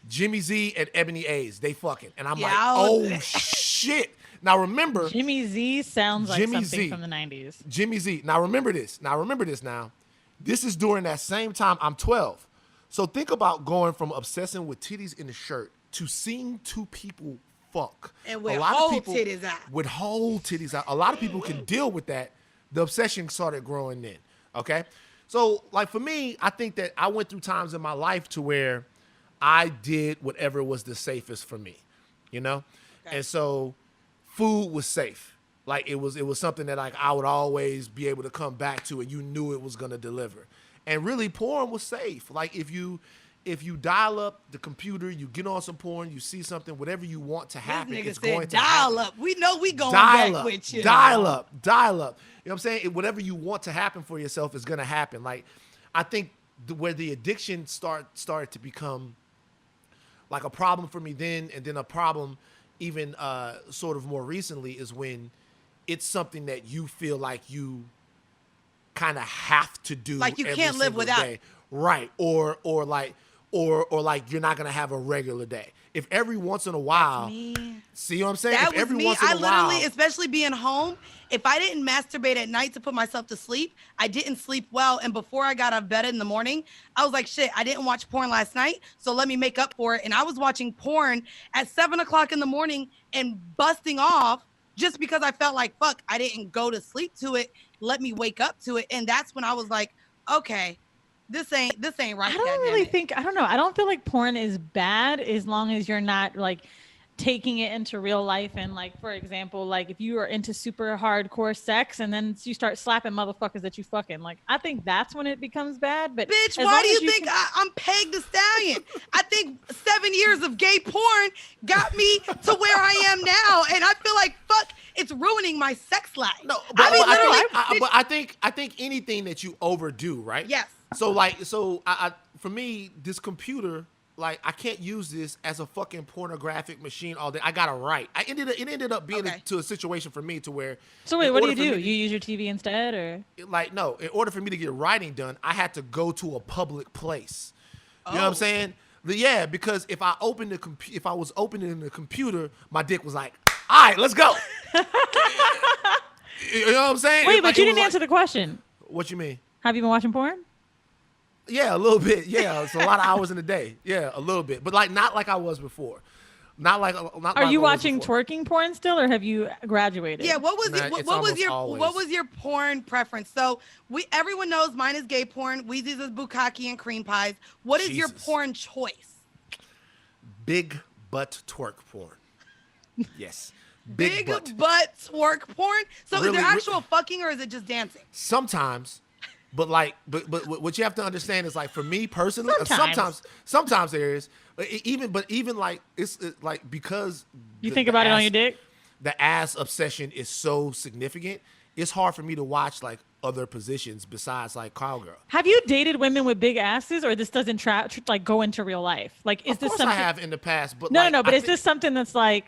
C: Jimmy Z and Ebony A's, they fucking. And I'm like, oh, shit. Now remember.
B: Jimmy Z sounds like
C: Jimmy
B: something
C: Z,
B: from the 90s.
C: Jimmy Z. Now remember this. This is during that same time. I'm 12. So think about going from obsessing with titties in the shirt to seeing 2 people fuck.
A: And with whole titties out.
C: With whole titties out. A lot of people can deal with that. The obsession started growing then. Okay? So like for me, I think that I went through times in my life to where I did whatever was the safest for me. Okay. And so food was safe. Like it was something that like I would always be able to come back to, and you knew it was gonna deliver. And really, porn was safe. Like if you dial up the computer, you get on some porn, you see something, whatever you want to happen, it's going to happen.
A: Dial up. We know we going back with you.
C: Dial up. You know what I'm saying? Whatever you want to happen for yourself is gonna happen. Like I think where the addiction started to become like a problem for me then, and then a problem even sort of more recently is when it's something that you feel like you kind of have to do,
A: like you can't live without
C: day. Right? Or like you're not gonna have a regular day. if every once in a while,
A: Me.
C: see what I'm saying?
A: That
C: If
A: was
C: every
A: me.
C: once in
A: I
C: a while,
A: literally, especially being home, if I didn't masturbate at night to put myself to sleep, I didn't sleep well. And before I got out of bed in the morning, I was like, shit, I didn't watch porn last night. So let me make up for it. And I was watching porn at 7 o'clock in the morning and busting off just because I felt like, fuck, I didn't go to sleep to it. Let me wake up to it. And that's when I was like, okay, this ain't right.
B: I don't really think, I don't know. I don't feel like porn is bad as long as you're not like taking it into real life. And like, for example, like if you are into super hardcore sex and then you start slapping motherfuckers that you fucking, like, I think that's when it becomes bad. But
A: bitch,
B: as
A: why
B: long
A: do
B: as
A: you think I'm pegged the stallion? I think 7 years of gay porn got me to where I am now. And I feel like, fuck, it's ruining my sex life.
C: no, but,
A: I
C: I think anything that you overdo, right?
A: Yes.
C: So like, I for me, this computer, like, I can't use this as a fucking pornographic machine all day. I gotta write. It ended up being
A: Okay.
C: to a situation for me to where.
B: So wait,
C: in
B: what do
C: order
B: you
C: for
B: do?
C: me to-
B: You use your TV instead, or?
C: Like, no, in order for me to get writing done, I had to go to a public place. You know what I'm
A: Oh.
C: saying? Yeah, because if I was opening the computer, my dick was like, all right, let's go. You know what I'm saying?
B: Wait,
C: It's
B: but
C: like-
B: you
C: it was
B: didn't answer the question.
C: What you mean?
B: Have you been watching porn?
C: Yeah, a little bit. Yeah, it's a lot of hours in a day. Yeah, a little bit, but like not like I was before. Not like. Not
B: Are
C: like
B: you
C: I was
B: watching
C: before.
B: twerking porn still, or have you graduated?
A: Yeah, what was
C: Nah,
A: your, what
C: it's
A: was
C: almost
A: your
C: always.
A: what was your porn preference? So everyone knows mine is gay porn. Weezy's is bukkake and cream pies. What is your
C: Jesus.
A: porn choice?
C: Big butt twerk porn. Yes,
A: Big butt twerk porn. So
C: Really,
A: is there actual fucking or is it just dancing?
C: Sometimes, but like, but what you have to understand is like for me personally,
B: Sometimes.
C: sometimes there is, but even like it's like because
B: You
C: the-
B: think
C: the
B: about it on
C: ass-
B: your dick?
C: The ass obsession is so significant. It's hard for me to watch like other positions besides like cowgirl.
B: Have you dated women with big asses, or this doesn't like go into real life? Like, is
C: Of
B: this
C: course,
B: something?
C: I have in the past, but
B: No,
C: like,
B: no, but
C: I
B: is
C: think-
B: this something that's like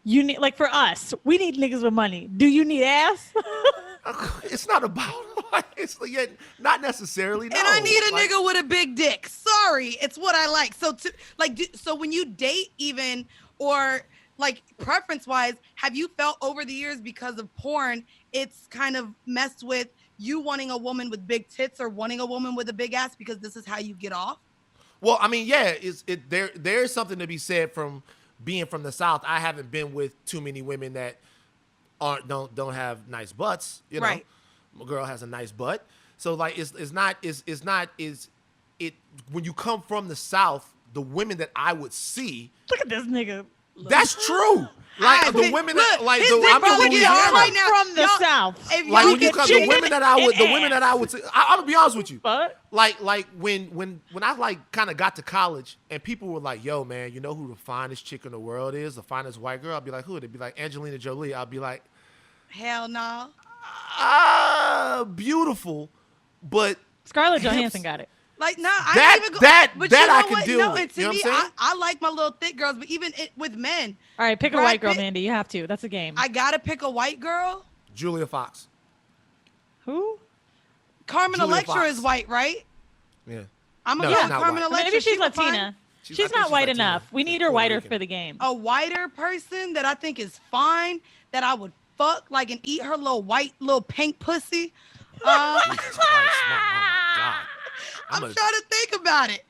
B: you need? Like for us, we need niggas with money. Do you need ass?
C: It's not about. It's yeah, not necessarily. No.
A: And I need a
C: Like,
A: nigga with a big dick. Sorry, it's what I like. So so when you date even or like preference wise, have you felt over the years because of porn, it's kind of messed with you wanting a woman with big tits or wanting a woman with a big ass because this is how you get off?
C: Well, I mean, yeah, there's something to be said from being from the South. I haven't been with too many women that don't have nice butts. You know,
A: Right.
C: my girl has a nice butt. So like, it's not when you come from the South, the women that I would see.
B: Look at this nigga.
C: That's true. Like the women that like the I'm from Louisiana.
A: right now.
B: From the
A: Y'all-
B: South.
A: if
C: Like
A: y'all
C: when you
A: get
C: come, the
A: chicken
C: women that I would,
B: and
C: would say, I'm gonna be honest with you.
B: But
C: Like when I like kind of got to college and people were like, "Yo, man, you know who the finest chick in the world is? The finest white girl?" I'd be like, "Who?" They'd be like, "Angelina Jolie." I'd be like,
A: hell no.
C: beautiful, but
B: Scarlett
C: hips-
B: Johansson got it.
A: Like, nah, I
C: That-
A: don't even go.
C: that-
A: but
C: that
A: you know
C: I can
A: what?
C: deal
A: No,
C: with.
A: and to
C: You know
A: me,
C: what I'm saying?
A: I like my little thick girls, but even with men,
B: All right, pick a
A: Brad
B: white girl,
A: Pitt-
B: Mandy. You have to. That's a game.
A: I gotta pick a white girl.
C: Julia Fox.
B: Who?
A: Carmen
C: Julia
A: Electra
C: Fox.
A: is white, right?
C: Yeah.
A: I'm
C: No,
A: gonna
C: she's
A: go
C: not
A: Carmen
C: white.
A: Electra.
B: Maybe she's
A: she was fine.
B: Latina.
C: I
B: She's
C: think
B: not white
C: Latina.
B: enough. We need
C: She's
B: her
C: Puerto
B: whiter
C: Rican.
B: for the game.
A: A whiter person that I think is fine that I would fuck like and eat her little pink pussy.
C: Jesus Christ, oh my God.
A: I'm
C: I'm
A: trying
C: gonna
A: to think about it.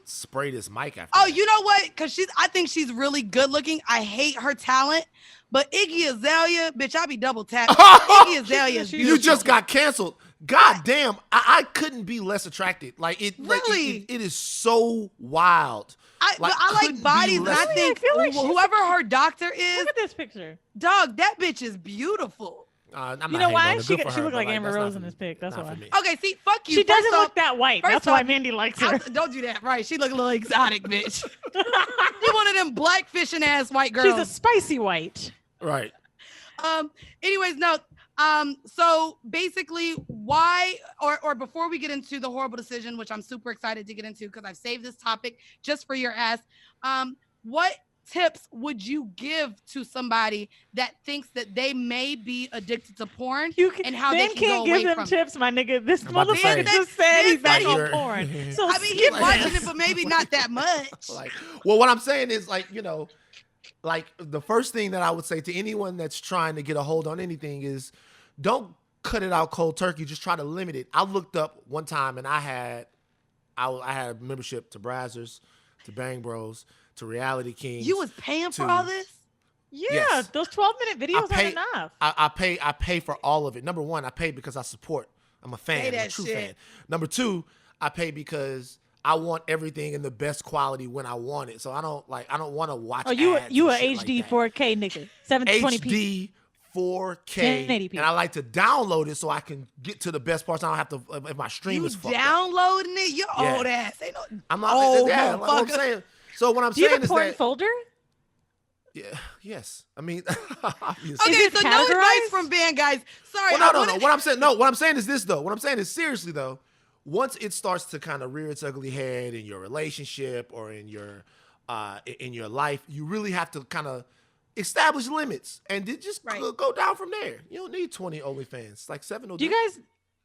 C: spray this mic after.
A: Oh,
C: that.
A: you know what? Cause I think she's really good looking. I hate her talent, but Iggy Azalea, bitch, I be double tapped. Iggy Azalea is
B: You
C: You
A: beautiful.
C: just got canceled. God damn, I couldn't be less attracted. Like it,
A: Really?
C: it is so wild.
A: But I like
C: couldn't be
A: bodies, and I
C: less-
A: think
B: feel like she's-
A: whoever her doctor is,
B: Look at this picture.
A: dog, that bitch is beautiful.
C: I'm
B: You
C: not
B: know
C: hating
B: why?
C: on her.
B: She
C: Good for
B: she
C: her,
B: looked
C: but,
B: like Amber
C: that's not
B: Rose
C: for
B: in
C: me.
B: this pic. That's
C: Not
B: why.
C: for me.
A: Okay, see, fuck you.
B: She
A: First
B: doesn't
A: off-
B: look that white.
A: first
B: That's why
A: off,
B: Mandy likes her.
A: Don't do that. Right. She look a little exotic, bitch. She one of them black fishing ass white girls.
B: She's a spicy white.
C: Right.
A: Anyways, no. So basically, why or before we get into the horrible decision, which I'm super excited to get into because I've saved this topic just for your ass. What tips would you give to somebody that thinks that they may be addicted to porn and how they
B: Ben
A: can go
B: can't give
A: away
B: them
A: from
B: tips, my nigga. This
C: I'm about to say.
B: motherfucker just said he's back
A: Ben
B: on
C: said
B: porn. So
A: I mean,
B: skip
A: he's watching
B: this.
A: it, but maybe not that much.
C: Like, well, what I'm saying is like, like the first thing that I would say to anyone that's trying to get a hold on anything is don't cut it out cold turkey. Just try to limit it. I looked up one time and I had a membership to Brazzers, to Bang Bros, to Reality Kings.
A: You was paying for all this?
B: Yeah,
C: Yes.
B: those 12-minute videos aren't enough.
C: I pay for all of it. Number one, I pay because I support. I'm a fan. I'm a true fan. Number two, I pay because I want everything in the best quality when I want it. So I don't want to watch.
B: Oh, you
C: ads
B: a
C: and shit
B: HD
C: like
B: 4K nigga, 720p.
C: HD 4K,
B: 1080p.
C: and I like to download it so I can get to the best parts. I don't have to if my stream is fucked up.
A: Downloading it? Your
C: Yeah.
A: old ass. Ain't no,
C: I'm not.
A: old
C: Yeah, like what I'm
A: motherfucker.
C: saying. So what I'm
B: Do you
C: saying
B: have a
C: is
B: porn
C: that
B: folder?
C: yeah, yes. I mean, obviously.
A: Okay,
B: it
A: so no advice
B: categorized?
A: from Ben, guys. Sorry.
C: Well, no. What I'm saying is this though. What I'm saying is seriously though. Once it starts to kind of rear its ugly head in your relationship or in your life, you really have to kind of establish limits and then just go down from there. You don't need 20 OnlyFans. Like 7 will
B: Do you guys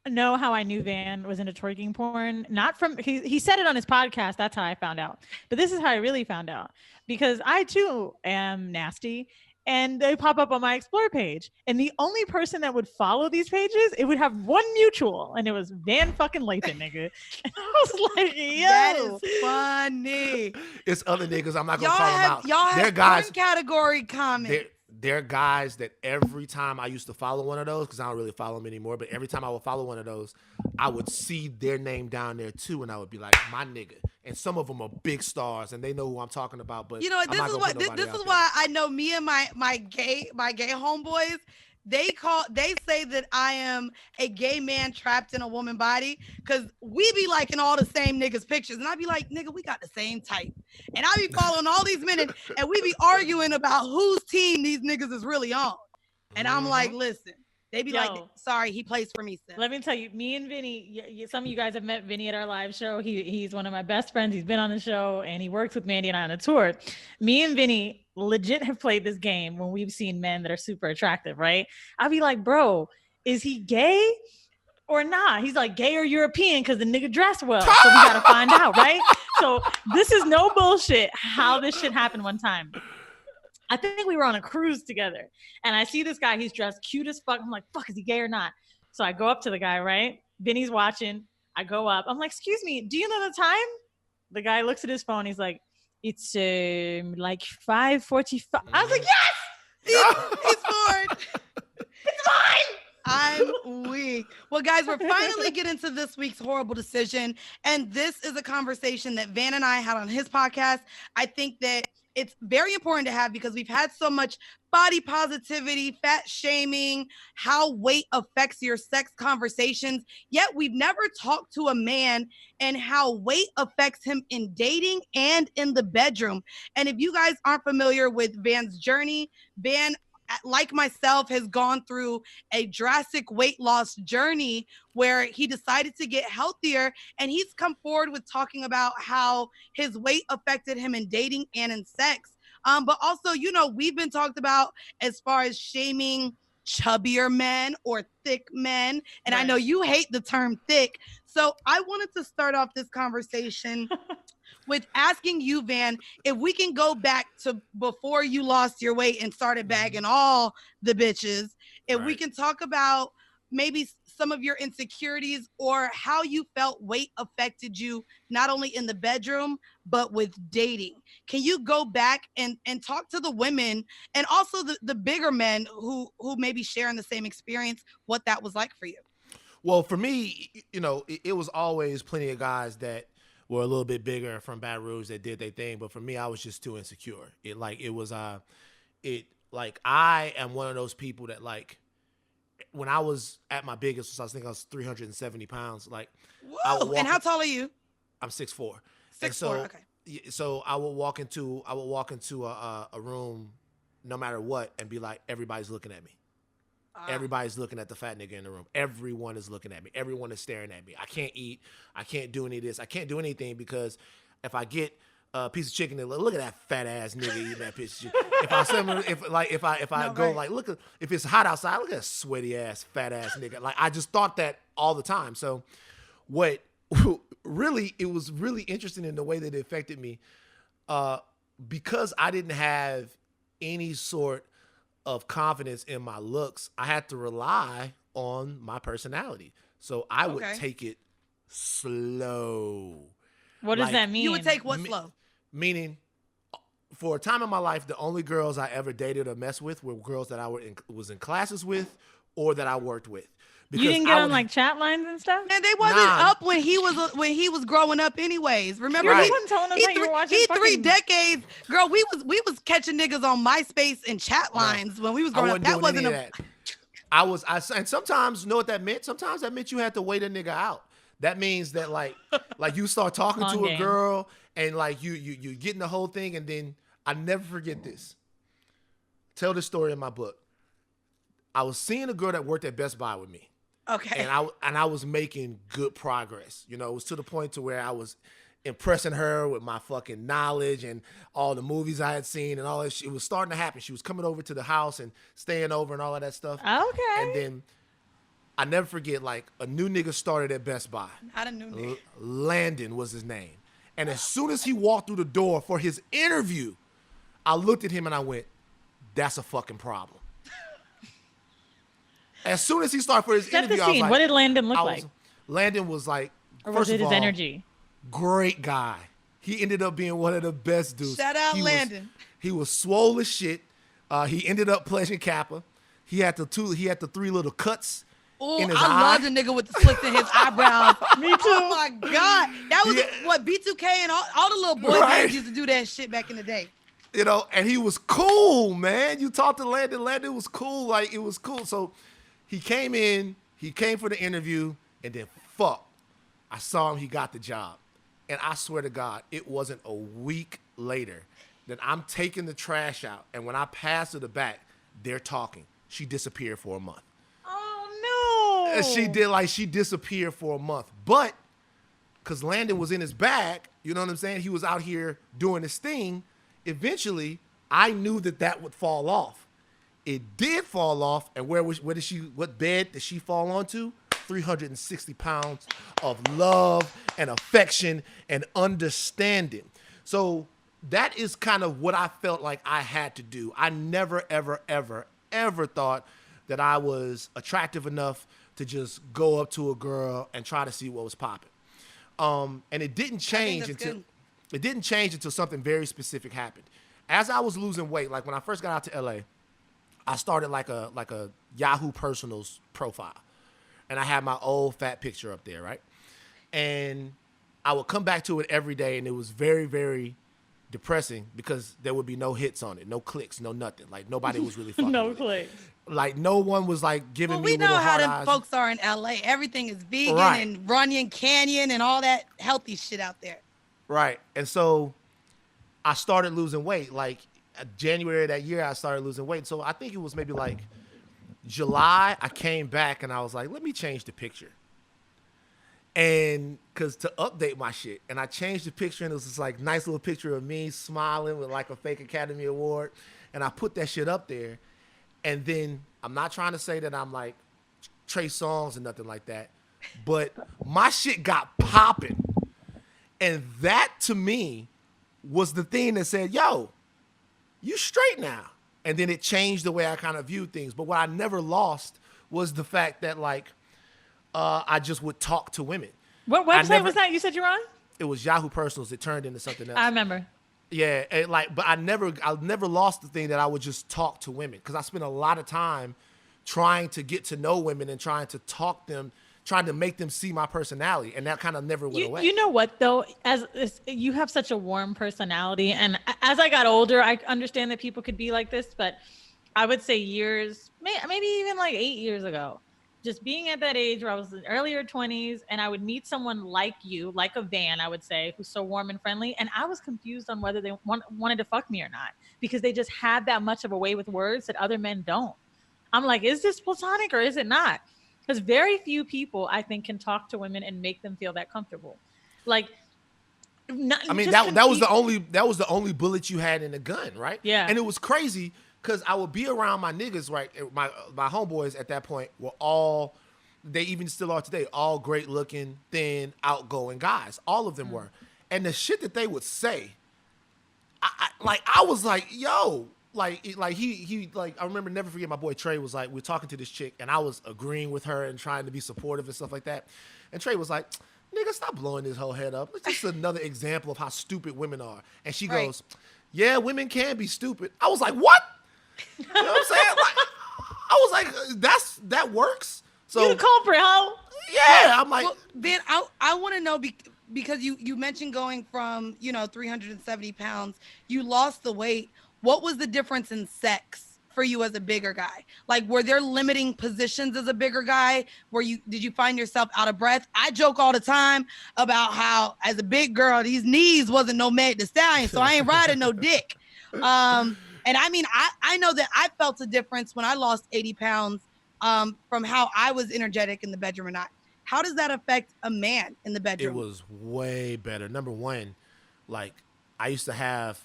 B: know how I knew Van was into twerking porn? Not from he said it on his podcast. That's how I found out. But this is how I really found out, because I too am nasty, and they pop up on my Explore page. And the only person that would follow these pages, it would have one mutual, and it was Van fucking Lathan, nigga. And I was like, yo,
A: That is funny.
C: It's other niggas. I'm not
A: Y'all
C: gonna call them
A: have
C: out.
A: y'all
C: They're
A: have
C: guys.
A: porn category comments.
C: They're guys that every time I used to follow one of those, because I don't really follow them anymore, but every time I would follow one of those, I would see their name down there too, and I would be like, my nigga. And some of them are big stars, and they know who I'm talking about. But
A: You know, this is why I know me and my gay homeboys. They say that I am a gay man trapped in a woman body, because we be liking all the same niggas pictures, and I be like, nigga, we got the same type, and I be following all these men, and we be arguing about whose team these niggas is really on, and I'm like, listen. They be like, sorry, he plays for me, sis.
B: Let me tell you, me and Vinny, some of you guys have met Vinny at our live show. He's one of my best friends. He's been on the show, and he works with Mandy and I on a tour. Me and Vinny legit have played this game when we've seen men that are super attractive, right? I'll be like, bro, is he gay or not? He's like, gay or European, because the nigga dressed well. So we got to find out, right? So this is no bullshit how this shit happened one time. I think we were on a cruise together, and I see this guy. He's dressed cute as fuck. I'm like, fuck, is he gay or not? So I go up to the guy, right? Vinny's watching. I go up. I'm like, excuse me, do you know the time? The guy looks at his phone. He's like, it's like 5:45. I was like, yes!
A: He's bored.
B: It's mine!
A: I'm weak. Well, guys, we're finally getting to this week's horrible decision. And this is a conversation that Van and I had on his podcast. I think that it's very important to have, because we've had so much body positivity, fat shaming, how weight affects your sex conversations. Yet we've never talked to a man and how weight affects him in dating and in the bedroom. And if you guys aren't familiar with Van's journey, Van, like myself, has gone through a drastic weight loss journey where he decided to get healthier, and he's come forward with talking about how his weight affected him in dating and in sex. But also, we've been talked about as far as shaming chubbier men or thick men. And I know you hate the term thick. So I wanted to start off this conversation with asking you, Van, if we can go back to before you lost your weight and started bagging all the bitches, if we can talk about maybe some of your insecurities or how you felt weight affected you, not only in the bedroom, but with dating. Can you go back and talk to the women and also the bigger men who may be sharing the same experience, what that was like for you?
C: Well, for me, it was always plenty of guys that were a little bit bigger from Baton Rouge that did their thing. But for me, I was just too insecure. I am one of those people that, like, when I was at my biggest, I think I was 370 pounds. Like,
A: whoa! And how tall are you?
C: I'm 6'4".
A: 6'4", okay.
C: So I would walk into a room, no matter what, and be like, everybody's looking at me. Everybody's looking at the fat nigga in the room. Everyone is looking at me. Everyone is staring at me. I can't eat. I can't do any of this. I can't do anything because if I get piece of chicken and look at that fat ass nigga eating that piece of chicken. If I go
A: right.
C: like look at if it's hot outside, look at that sweaty ass fat ass nigga. Like I just thought that all the time. So what really it was really interesting in the way that it affected me, because I didn't have any sort of confidence in my looks. I had to rely on my personality. So I would take it slow.
B: What does that mean?
A: You would take what slow?
C: Meaning, for a time in my life, the only girls I ever dated or messed with were girls that I was in classes with or that I worked with.
B: Because you didn't get on like chat lines and stuff?
A: Man, they wasn't up when he was growing up anyways. Remember,
B: he wasn't telling us how you were watching.
A: He 3 decades, girl. We was catching niggas on MySpace and chat lines when we was growing up. That wasn't
C: that. And sometimes, you know what that meant? Sometimes that meant you had to wait a nigga out. That means that like you start talking to a girl and like you getting the whole thing, and then I never forget this. Tell this story in my book. I was seeing a girl that worked at Best Buy with me.
A: Okay.
C: And I was making good progress. You know, it was to the point to where I was impressing her with my fucking knowledge and all the movies I had seen and all that shit. It was starting to happen. She was coming over to the house and staying over and all of that stuff.
B: Okay.
C: And then I never forget, like, a new nigga started at Best Buy.
A: Not a new nigga.
C: Landon was his name. And as soon as he walked through the door for his interview, I looked at him and I went, that's a fucking problem. As soon as he started for his interview, I was like,
B: what did Landon look like?
C: Landon was like,
B: or was it his energy?
C: Great guy. He ended up being one of the best dudes.
A: Shout out Landon.
C: He was swole as shit. He ended up pledging Kappa. He had the 3 little cuts.
A: Oh, I love the nigga with the slits in his eyebrows.
B: Me too.
A: Oh my God. That was what B2K and all the little boy bands used to do that shit back in the day.
C: You know, and he was cool, man. You talked to Landon. Landon was cool. Like, it was cool. So he came in, he came for the interview, and then I saw him, he got the job. And I swear to God, it wasn't a week later that I'm taking the trash out, and when I pass to the back, they're talking. She disappeared for a month.
B: Oh, no.
C: And she disappeared for a month. But, because Landon was in his bag, you know what I'm saying? He was out here doing his thing. Eventually, I knew that would fall off. It did fall off, and what bed did she fall onto? 360 pounds of love and affection and understanding. So that is kind of what I felt like I had to do. I never, ever, ever, ever thought that I was attractive enough to just go up to a girl and try to see what was popping. And it didn't change until something very specific happened. As I was losing weight, like when I first got out to LA, I started like a Yahoo Personals profile. And I had my old fat picture up there, right? And I would come back to it every day, and it was very, very depressing because there would be no hits on it, no clicks, no nothing. Like, nobody was really fucking
B: no
C: with
B: clicks.
C: It. Like, no one was, like, giving me little hard eyes.
A: We know how the folks are in L.A. Everything is vegan and Runyon Canyon and all that healthy shit out there.
C: Right. And so I started losing weight. Like, January of that year, I started losing weight. So I think it was maybe, like, July, I came back and I was like, let me change the picture. And because to update my shit. And I changed the picture, and it was this like nice little picture of me smiling with like a fake Academy Award. And I put that shit up there. And then I'm not trying to say that I'm like Trey Songz and nothing like that, but my shit got popping. And that to me was the thing that said, yo, you straight now. And then it changed the way I kind of viewed things. But what I never lost was the fact that, like, I just would talk to women.
B: What website was that you said you're on?
C: It was Yahoo Personals. It turned into something else.
B: I remember.
C: Yeah, but I never lost the thing that I would just talk to women, because I spent a lot of time trying to get to know women and trying to talk them, trying to make them see my personality, and that kind of never went away.
B: You know what though? As you have such a warm personality, and as I got older, I understand that people could be like this, but I would say years, maybe even like 8 years ago, just being at that age where I was in earlier 20s, and I would meet someone like you, like a Van, I would say, who's so warm and friendly, and I was confused on whether they wanted to fuck me or not, because they just had that much of a way with words that other men don't. I'm like, is this platonic or is it not? Because very few people, I think, can talk to women and make them feel that comfortable. Like,
C: I mean, that was the only bullet you had in the gun, right?
B: Yeah.
C: And it was crazy because I would be around my niggas, right? My homeboys at that point were all, they even still are today, all great looking, thin, outgoing guys. All of them were. And the shit that they would say, I was like, yo, like he I remember, never forget, my boy Trey was like, we're talking to this chick and I was agreeing with her and trying to be supportive and stuff like that. And Trey was like, nigga, stop blowing this whole head up. It's just another example of how stupid women are. And she goes, yeah, women can be stupid. I was like, what? You know what I'm saying? Like, I was like, that works. So
B: you the culprit, ho?
C: Yeah, I'm like,
A: well, Ben, I want to know because you mentioned going from 370 pounds, you lost the weight. What was the difference in sex for you as a bigger guy? Like, were there limiting positions as a bigger guy? Did you find yourself out of breath? I joke all the time about how as a big girl, these knees wasn't no Meg Thee Stallion, so I ain't riding no dick. And I mean, I know that I felt a difference when I lost 80 pounds from how I was energetic in the bedroom or not. How does that affect a man in the bedroom?
C: It was way better. Number one, like, I used to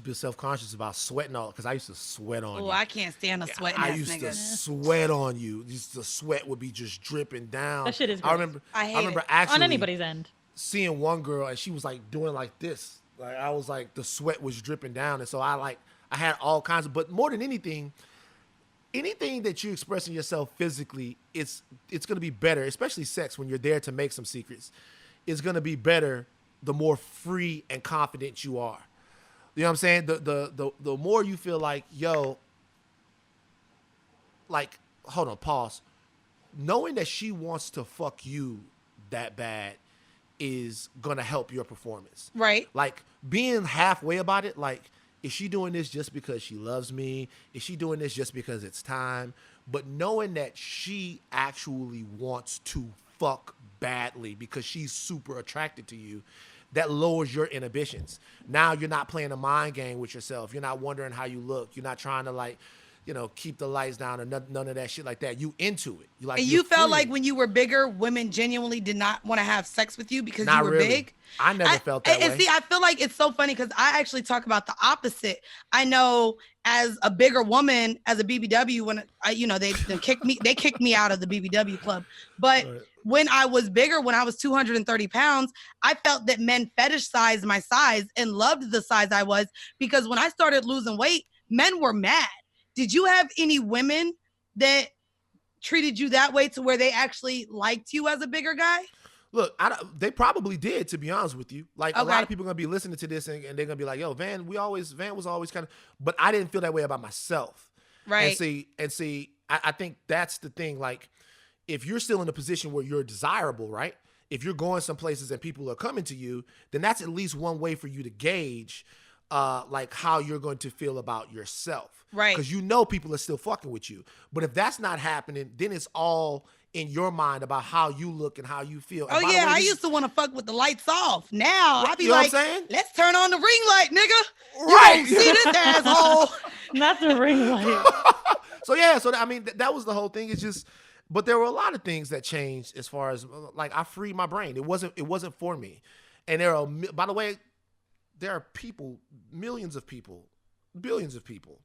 C: be self-conscious about sweating all, because I used to sweat on you.
A: Oh, I can't stand a sweating ass nigga.
C: I used to sweat on you. The sweat would be just dripping down.
B: That shit is gross.
C: I remember actually
B: on anybody's end
C: seeing one girl and she was like doing like this. Like, I was like, the sweat was dripping down. And so I had all kinds of, but more than anything that you express in yourself physically, it's going to be better, especially sex, when you're there to make some secrets. It's going to be better the more free and confident you are. You know what I'm saying? The more you feel like, yo, like, hold on, pause. Knowing that she wants to fuck you that bad is going to help your performance.
A: Right.
C: Like, being halfway about it, like, is she doing this just because she loves me? Is she doing this just because it's time? But knowing that she actually wants to fuck badly because she's super attracted to you, that lowers your inhibitions. Now you're not playing a mind game with yourself. You're not wondering how you look. You're not trying to, like, keep the lights down or none of that shit like that. You into it.
A: You felt like when you were bigger, women genuinely did not want to have sex with you because you were big?
C: I never felt that way.
A: And see, I feel like it's so funny because I actually talk about the opposite. I know as a bigger woman, as a BBW, when they kicked me out of the BBW club. But when I was bigger, when I was 230 pounds, I felt that men fetishized my size and loved the size I was, because when I started losing weight, men were mad. Did you have any women that treated you that way to where they actually liked you as a bigger guy?
C: Look, they probably did, to be honest with you. Like, a lot of people are going to be listening to this and they're going to be like, yo, Van was always kind of, but I didn't feel that way about myself.
A: Right.
C: And see, I think that's the thing. Like, if you're still in a position where you're desirable, right? If you're going some places and people are coming to you, then that's at least one way for you to gauge like how you're going to feel about yourself.
A: Right.
C: Because people are still fucking with you. But if that's not happening, then it's all in your mind about how you look and how you feel.
A: Oh, yeah, I used to want to fuck with the lights off. Now I be like, let's turn on the ring light, nigga.
C: Right.
A: You see this asshole.
B: Not the ring light.
C: So I mean, that was the whole thing. It's just, but there were a lot of things that changed as far as, like, I freed my brain. It wasn't for me. And by the way, there are people, millions of people, billions of people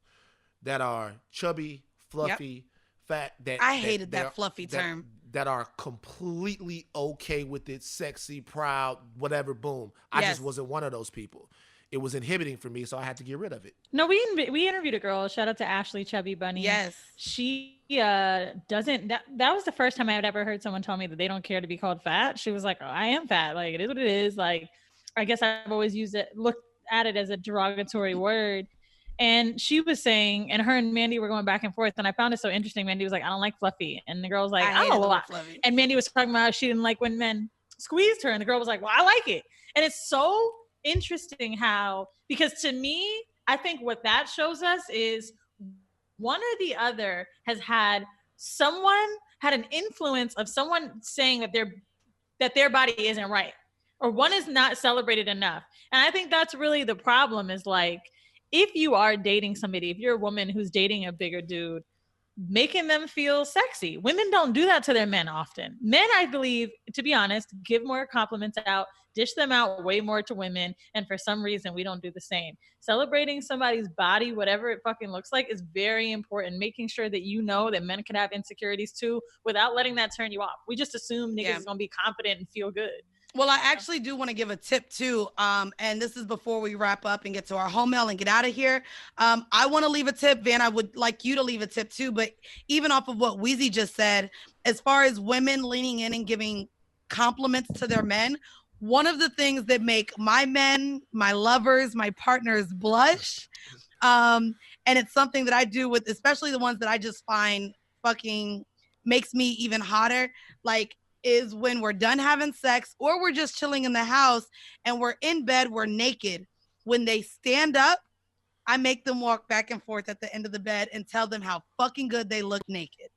C: that are chubby, fluffy, fat.
A: I hated that fluffy term.
C: That are completely okay with it, sexy, proud, whatever, boom. I just wasn't one of those people. It was inhibiting for me, so I had to get rid of it.
B: No, we interviewed a girl. Shout out to Ashley Chubby Bunny.
A: Yes.
B: She doesn't, that was the first time I had ever heard someone tell me that they don't care to be called fat. She was like, oh, I am fat. Like, it is what it is. Like, I guess I've always looked at it as a derogatory word. And she was saying, and her and Mandy were going back and forth. And I found it so interesting. Mandy was like, I don't like fluffy. And the girl was like, I don't like fluffy. And Mandy was talking about how she didn't like when men squeezed her. And the girl was like, well, I like it. And it's so interesting how, because to me, I think what that shows us is one or the other has had an influence of someone saying that their body isn't right, or one is not celebrated enough. And I think that's really the problem, is like, if you are dating somebody, if you're a woman who's dating a bigger dude, making them feel sexy. Women don't do that to their men often. Men, I believe, to be honest, give more compliments out, dish them out way more to women, and for some reason we don't do the same. Celebrating somebody's body, whatever it fucking looks like, is very important. Making sure that you know that men can have insecurities too without letting that turn you off. We just assume niggas is gonna be confident and feel good.
A: Well, I actually do want to give a tip too. And this is before we wrap up and get to our home mail and get out of here. I want to leave a tip, Van. I would like you to leave a tip too. But even off of what Weezy just said, as far as women leaning in and giving compliments to their men, one of the things that make my men, my lovers, my partners blush, and it's something that I do with, especially the ones that I just find fucking makes me even hotter. Like, is when we're done having sex or we're just chilling in the house and we're in bed, we're naked. When they stand up, I make them walk back and forth at the end of the bed and tell them how fucking good they look naked.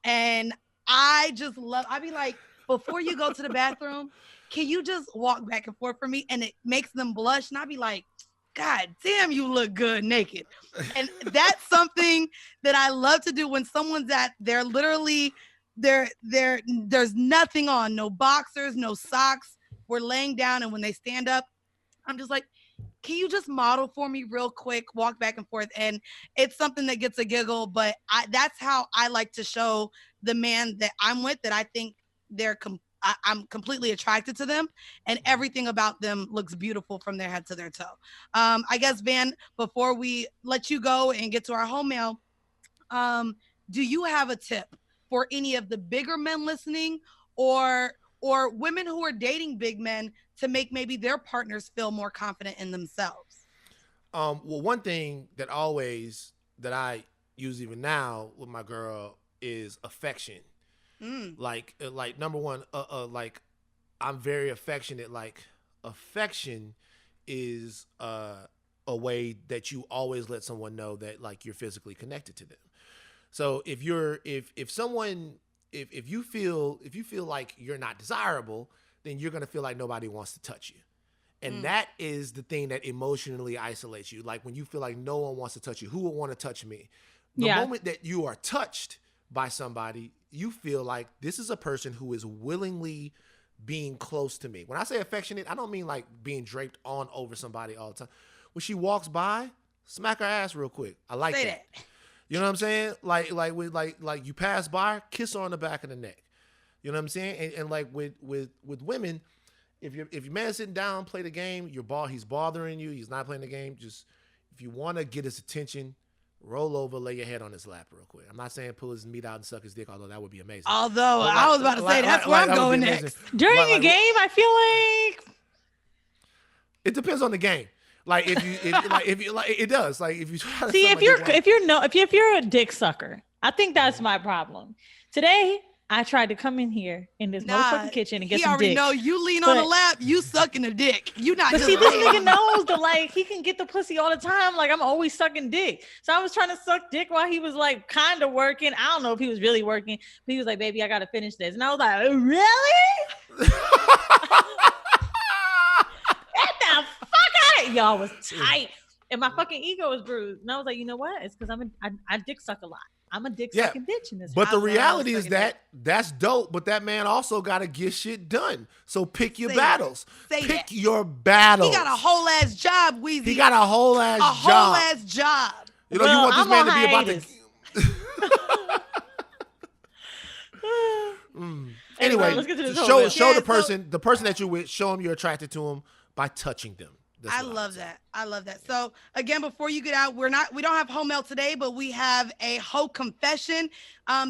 A: And I just love, I be like, before you go to the bathroom, can you just walk back and forth for me? And it makes them blush. And I be like, God damn, you look good naked. And that's something that I love to do when someone's they're literally, there's nothing on, no boxers, no socks. We're laying down, and when they stand up, I'm just like, can you just model for me real quick, walk back and forth? And it's something that gets a giggle, but that's how I like to show the man that I'm with that I think I'm completely attracted to them, and everything about them looks beautiful from their head to their toe. I guess, Van, before we let you go and get to our home mail, do you have a tip for any of the bigger men listening, or women who are dating big men, to make maybe their partners feel more confident in themselves?
C: Well, one thing that I use even now with my girl is affection. Like number one, like I'm very affectionate. Like, affection is a way that you always let someone know that, like, you're physically connected to them. So if you feel like you're not desirable, then you're gonna feel like nobody wants to touch you. And that is the thing that emotionally isolates you. Like, when you feel like no one wants to touch you, who would want to touch me? The moment that you are touched by somebody, you feel like this is a person who is willingly being close to me. When I say affectionate, I don't mean like being draped on over somebody all the time. When she walks by, smack her ass real quick. I like that. You know what I'm saying? Like you pass by, kiss her on the back of the neck. You know what I'm saying? And like with women, if your man's sitting down, play the game, he's bothering you, he's not playing the game, just, if you want to get his attention, roll over, lay your head on his lap real quick. I'm not saying pull his meat out and suck his dick, although that would be amazing.
A: Although I was about to say that's where I'm going next.
B: During a game, I feel like
C: it depends on the game. Like, if you it does. Like, if you try to
B: see, if you're a dick sucker, I think that's my problem. Today, I tried to come in here in this motherfucking kitchen and get some dick.
A: He already know you lean on the lap, you sucking a dick. You not.
B: But see, this nigga knows that, like, he can get the pussy all the time. Like, I'm always sucking dick. So I was trying to suck dick while he was like kind of working. I don't know if he was really working, but he was like, "Baby, I gotta finish this," and I was like, "Really?" Get the fuck out of y'all was tight, and my fucking ego was bruised. And I was like, you know what? It's because I dick suck a lot. I'm a dick sucking bitch in this.
C: But the reality is that's dope. But that man also got to get shit done. So pick your battles. Pick your battles.
A: He got a whole ass job, Weezy.
C: He got a whole ass
A: job.
C: You know, you want this man to be about to. Anyway, let's get to this show the person that you're with. Show them you're attracted to them by touching them.
A: I love that. I love that. So again, before you get out, we don't have home mail today, but we have a hoe confession.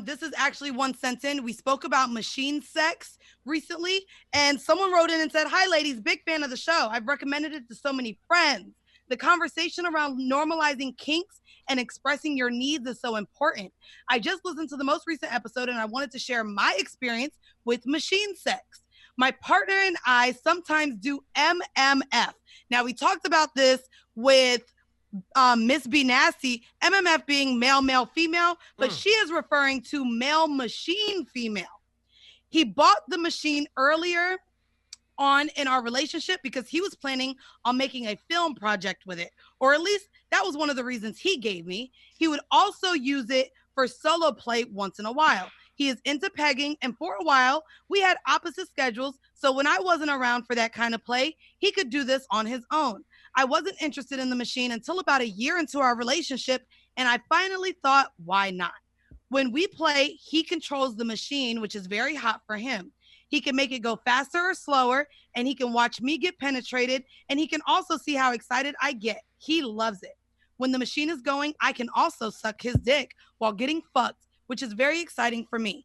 A: This is actually one sent in. We spoke about machine sex recently, and someone wrote in and said, "Hi ladies, big fan of the show. I've recommended it to so many friends. The conversation around normalizing kinks and expressing your needs is so important. I just listened to the most recent episode and I wanted to share my experience with machine sex. My partner and I sometimes do MMF. Now, we talked about this with Miss B Nasty, MMF being male, male, female, but she is referring to male machine female. He bought the machine earlier on in our relationship because he was planning on making a film project with it, or at least that was one of the reasons he gave me. He would also use it for solo play once in a while. He is into pegging, and for a while, we had opposite schedules. So when I wasn't around for that kind of play, he could do this on his own. I wasn't interested in the machine until about a year into our relationship, and I finally thought, why not? When we play, he controls the machine, which is very hot for him. He can make it go faster or slower, and he can watch me get penetrated, and he can also see how excited I get. He loves it. When the machine is going, I can also suck his dick while getting fucked, which is very exciting for me.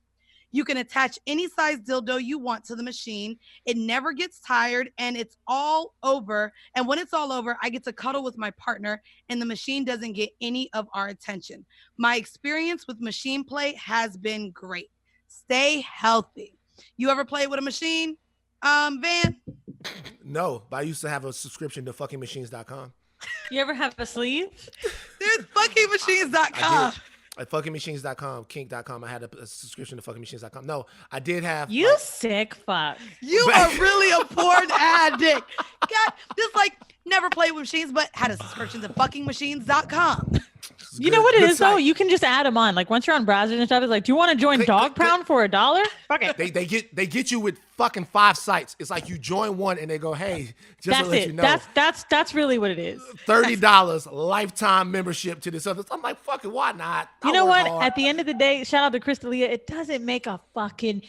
A: You can attach any size dildo you want to the machine. It never gets tired, and it's all over. And when it's all over, I get to cuddle with my partner, and the machine doesn't get any of our attention. My experience with machine play has been great. Stay healthy. You ever play with a machine, Van?
C: No, but I used to have a subscription to fuckingmachines.com.
B: You ever have a sleeve?
A: There's fuckingmachines.com.
C: At fuckingmachines.com, kink.com, I had a subscription to fuckingmachines.com. No, I did have.
B: You sick fuck.
A: You are really a porn addict. God, just like never played with machines, but had a subscription to fuckingmachines.com.
B: You know what it is though? You can just add them on. Like once you're on browsers and stuff, it's like, do you want to join Dog Pound for $1? Fuck it.
C: They get you with fucking 5 sites. It's like you join one and they go, hey, just to let you know.
B: That's really what it is.
C: $30 lifetime membership to this other. I'm like, fucking why not?
B: You know what? Hard. At the end of the day, shout out to Crystalia, it doesn't make a fucking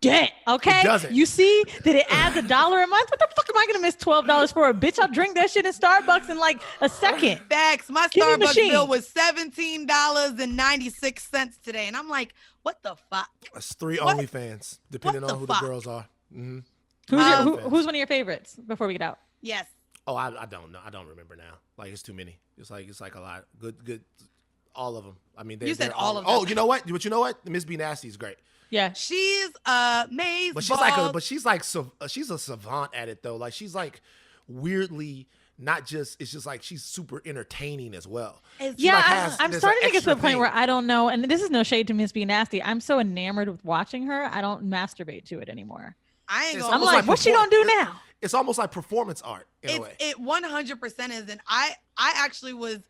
B: dent, okay?
C: It doesn't.
B: You see that it adds $1 a month? What the fuck am I gonna miss $12 for? A bitch, I'll drink that shit in Starbucks in like a second.
A: Facts. My Starbucks bill was $17.96 today. And I'm like, what the fuck?
C: That's 3 OnlyFans, depending on who the girls are. Mm-hmm.
B: Who's one of your favorites before we get out?
A: Yes.
C: Oh, I don't know. I don't remember now. Like it's too many. It's like a lot. Good. All of them. I mean,
A: you said all of them.
C: Oh, you know what? But you know what? Miss B Nasty is great.
B: Yeah,
A: she's amazing.
C: But she's a savant at it though. Like she's like weirdly not just. It's just like she's super entertaining as well.
B: I'm starting to get to the point where I don't know. And this is no shade to Miss B Nasty. I'm so enamored with watching her. I don't masturbate to it anymore.
A: I'm
B: like, what's she gonna do now?
C: It's almost like performance art in a way.
A: It 100% is, and I actually was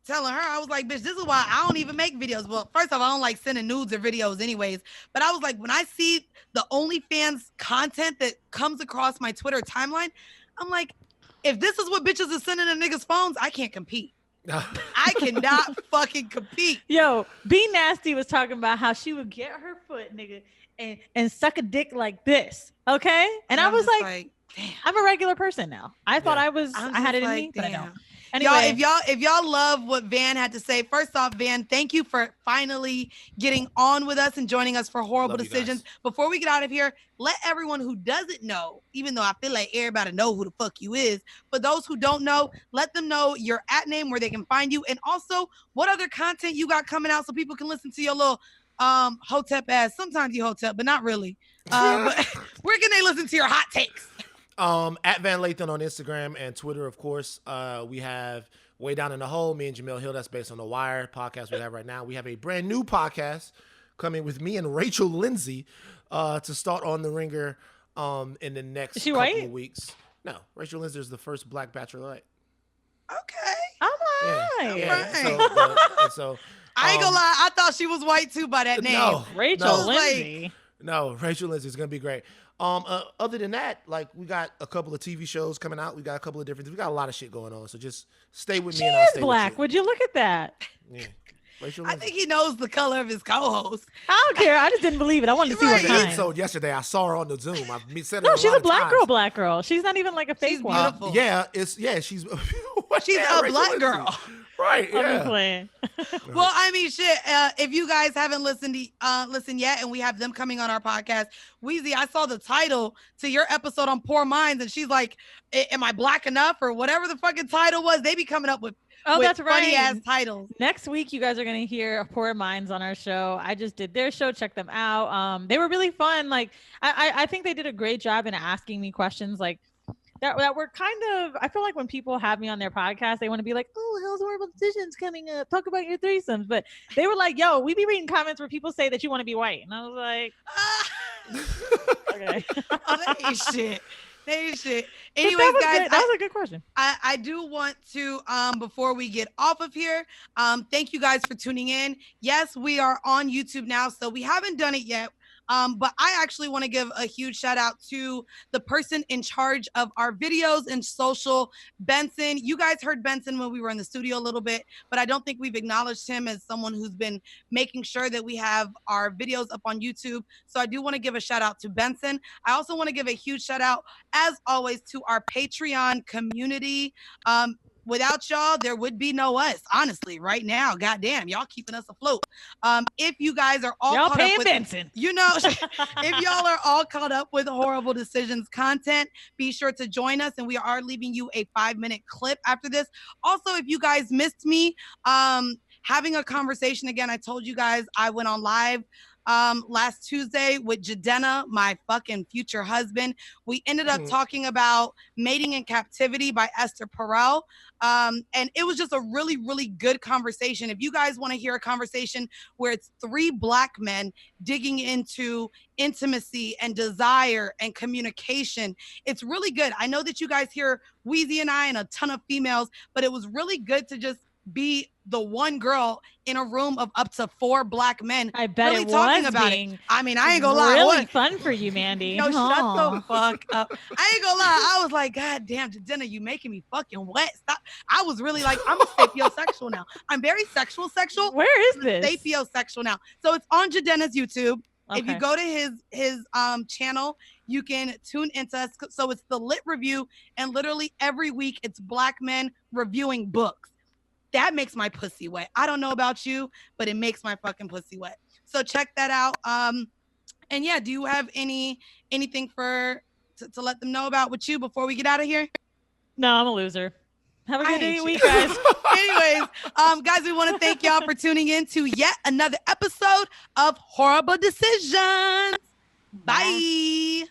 A: telling her, I was like, bitch, this is why I don't even make videos. Well, first off, I don't like sending nudes or videos anyways. But I was like, when I see the OnlyFans content that comes across my Twitter timeline, I'm like, if this is what bitches are sending to niggas' phones, I can't compete. I cannot fucking compete.
B: Yo, B Nasty was talking about how she would get her foot, nigga, and suck a dick like this. Okay? And I was like, damn. I'm a regular person now. I thought I had it in me, but I don't.
A: Anyway, if y'all love what Van had to say, first off, Van, thank you for finally getting on with us and joining us for Horrible Decisions. Before we get out of here, let everyone who doesn't know, even though I feel like everybody know who the fuck you is, but those who don't know, let them know your @name, where they can find you, and also what other content you got coming out so people can listen to your little hotep ass. Sometimes you hotep, but not really. But where can they listen to your hot takes?
C: At Van Lathan on Instagram and Twitter, of course. We have Way Down in the Hole, me and Jamel Hill, that's based on the Wire podcast we have right now. We have a brand new podcast coming with me and Rachel Lindsay to start on the Ringer in the next couple of weeks. No, Rachel Lindsay is the first Black Bachelorette.
A: Okay.
B: All right.
C: Yeah. So
A: I ain't gonna lie, I thought she was white too by that name.
C: No,
B: Rachel Lindsay.
C: Rachel Lindsay is gonna be great. Other than that, like we got a couple of TV shows coming out. We got a couple of different. We got a lot of shit going on. So just stay with me. And I'll stay
B: black.
C: With
B: Would you look at that?
C: Yeah. Rachel
A: I think he knows the color of his co-host.
B: I don't care. I just didn't believe it. I wanted to see what kind.
C: So yesterday I saw her on the Zoom.
B: She's a black girl. She's not even like a fake one.
A: She's
C: she's
A: a black girl.
C: Right. Yeah.
A: Well, I mean, shit. If you guys haven't listened yet, and we have them coming on our podcast, Weezy, I saw the title to your episode on Poor Minds, and she's like, "Am I black enough?" or whatever the fucking title was. They be coming up with
B: that's
A: funny
B: right.
A: ass titles.
B: Next week, you guys are gonna hear Poor Minds on our show. I just did their show. Check them out. They were really fun. Like, I think they did a great job in asking me questions like that were kind of, I feel like when people have me on their podcast, they want to be like, oh, how's Horrible Decisions coming up? Talk about your threesomes. But they were like, yo, we be reading comments where people say that you want to be white. And I was like, okay.
A: Oh, that ain't shit. Hey, shit.
B: But
A: Anyways,
B: that was
A: guys,
B: good. That was a good question.
A: I do want to before we get off of here, thank you guys for tuning in. Yes, we are on YouTube now, so we haven't done it yet. But I actually want to give a huge shout out to the person in charge of our videos and social, Benson. You guys heard Benson when we were in the studio a little bit, but I don't think we've acknowledged him as someone who's been making sure that we have our videos up on YouTube. So I do want to give a shout out to Benson. I also want to give a huge shout out, as always, to our Patreon community. Without y'all, there would be no us. Honestly, right now, goddamn, y'all keeping us afloat. If you guys are all
B: Y'all
A: caught up
B: paying
A: with,
B: Benson.
A: if y'all are all caught up with Horrible Decisions content, be sure to join us. And we are leaving you a 5-minute clip after this. Also, if you guys missed me, having a conversation again, I told you guys I went on live last Tuesday with Jadena, my fucking future husband. We ended up talking about Mating in Captivity by Esther Perel. And it was just a really, really good conversation. If you guys want to hear a conversation where it's 3 Black men digging into intimacy and desire and communication, it's really good. I know that you guys hear Wheezy and I and a ton of females, but it was really good to just be the one girl in a room of up to 4 Black men.
B: I bet
A: really
B: it
A: talking
B: was
A: about
B: being
A: it. I mean, I ain't gonna lie.
B: really fun for you, Mandy.
A: Yo, shut the fuck up. I ain't gonna lie. I was like, God damn, Jadena, you making me fucking wet. Stop. I was really like, I'm a sapiosexual now. I'm very sexual.
B: Where is this?
A: Sapiosexual now. So it's on Jadena's YouTube.
B: Okay.
A: If you go to his channel, you can tune into us. So it's the Lit Review, and literally every week it's Black men reviewing books. That makes my pussy wet. I don't know about you, but it makes my fucking pussy wet. So check that out. And yeah, do you have anything to let them know about with you before we get out of here?
B: No, I'm a loser. Have a good day, week,
A: you.
B: guys.
A: Anyways, guys, we want to thank y'all for tuning in to yet another episode of Horrible Decisions. Bye.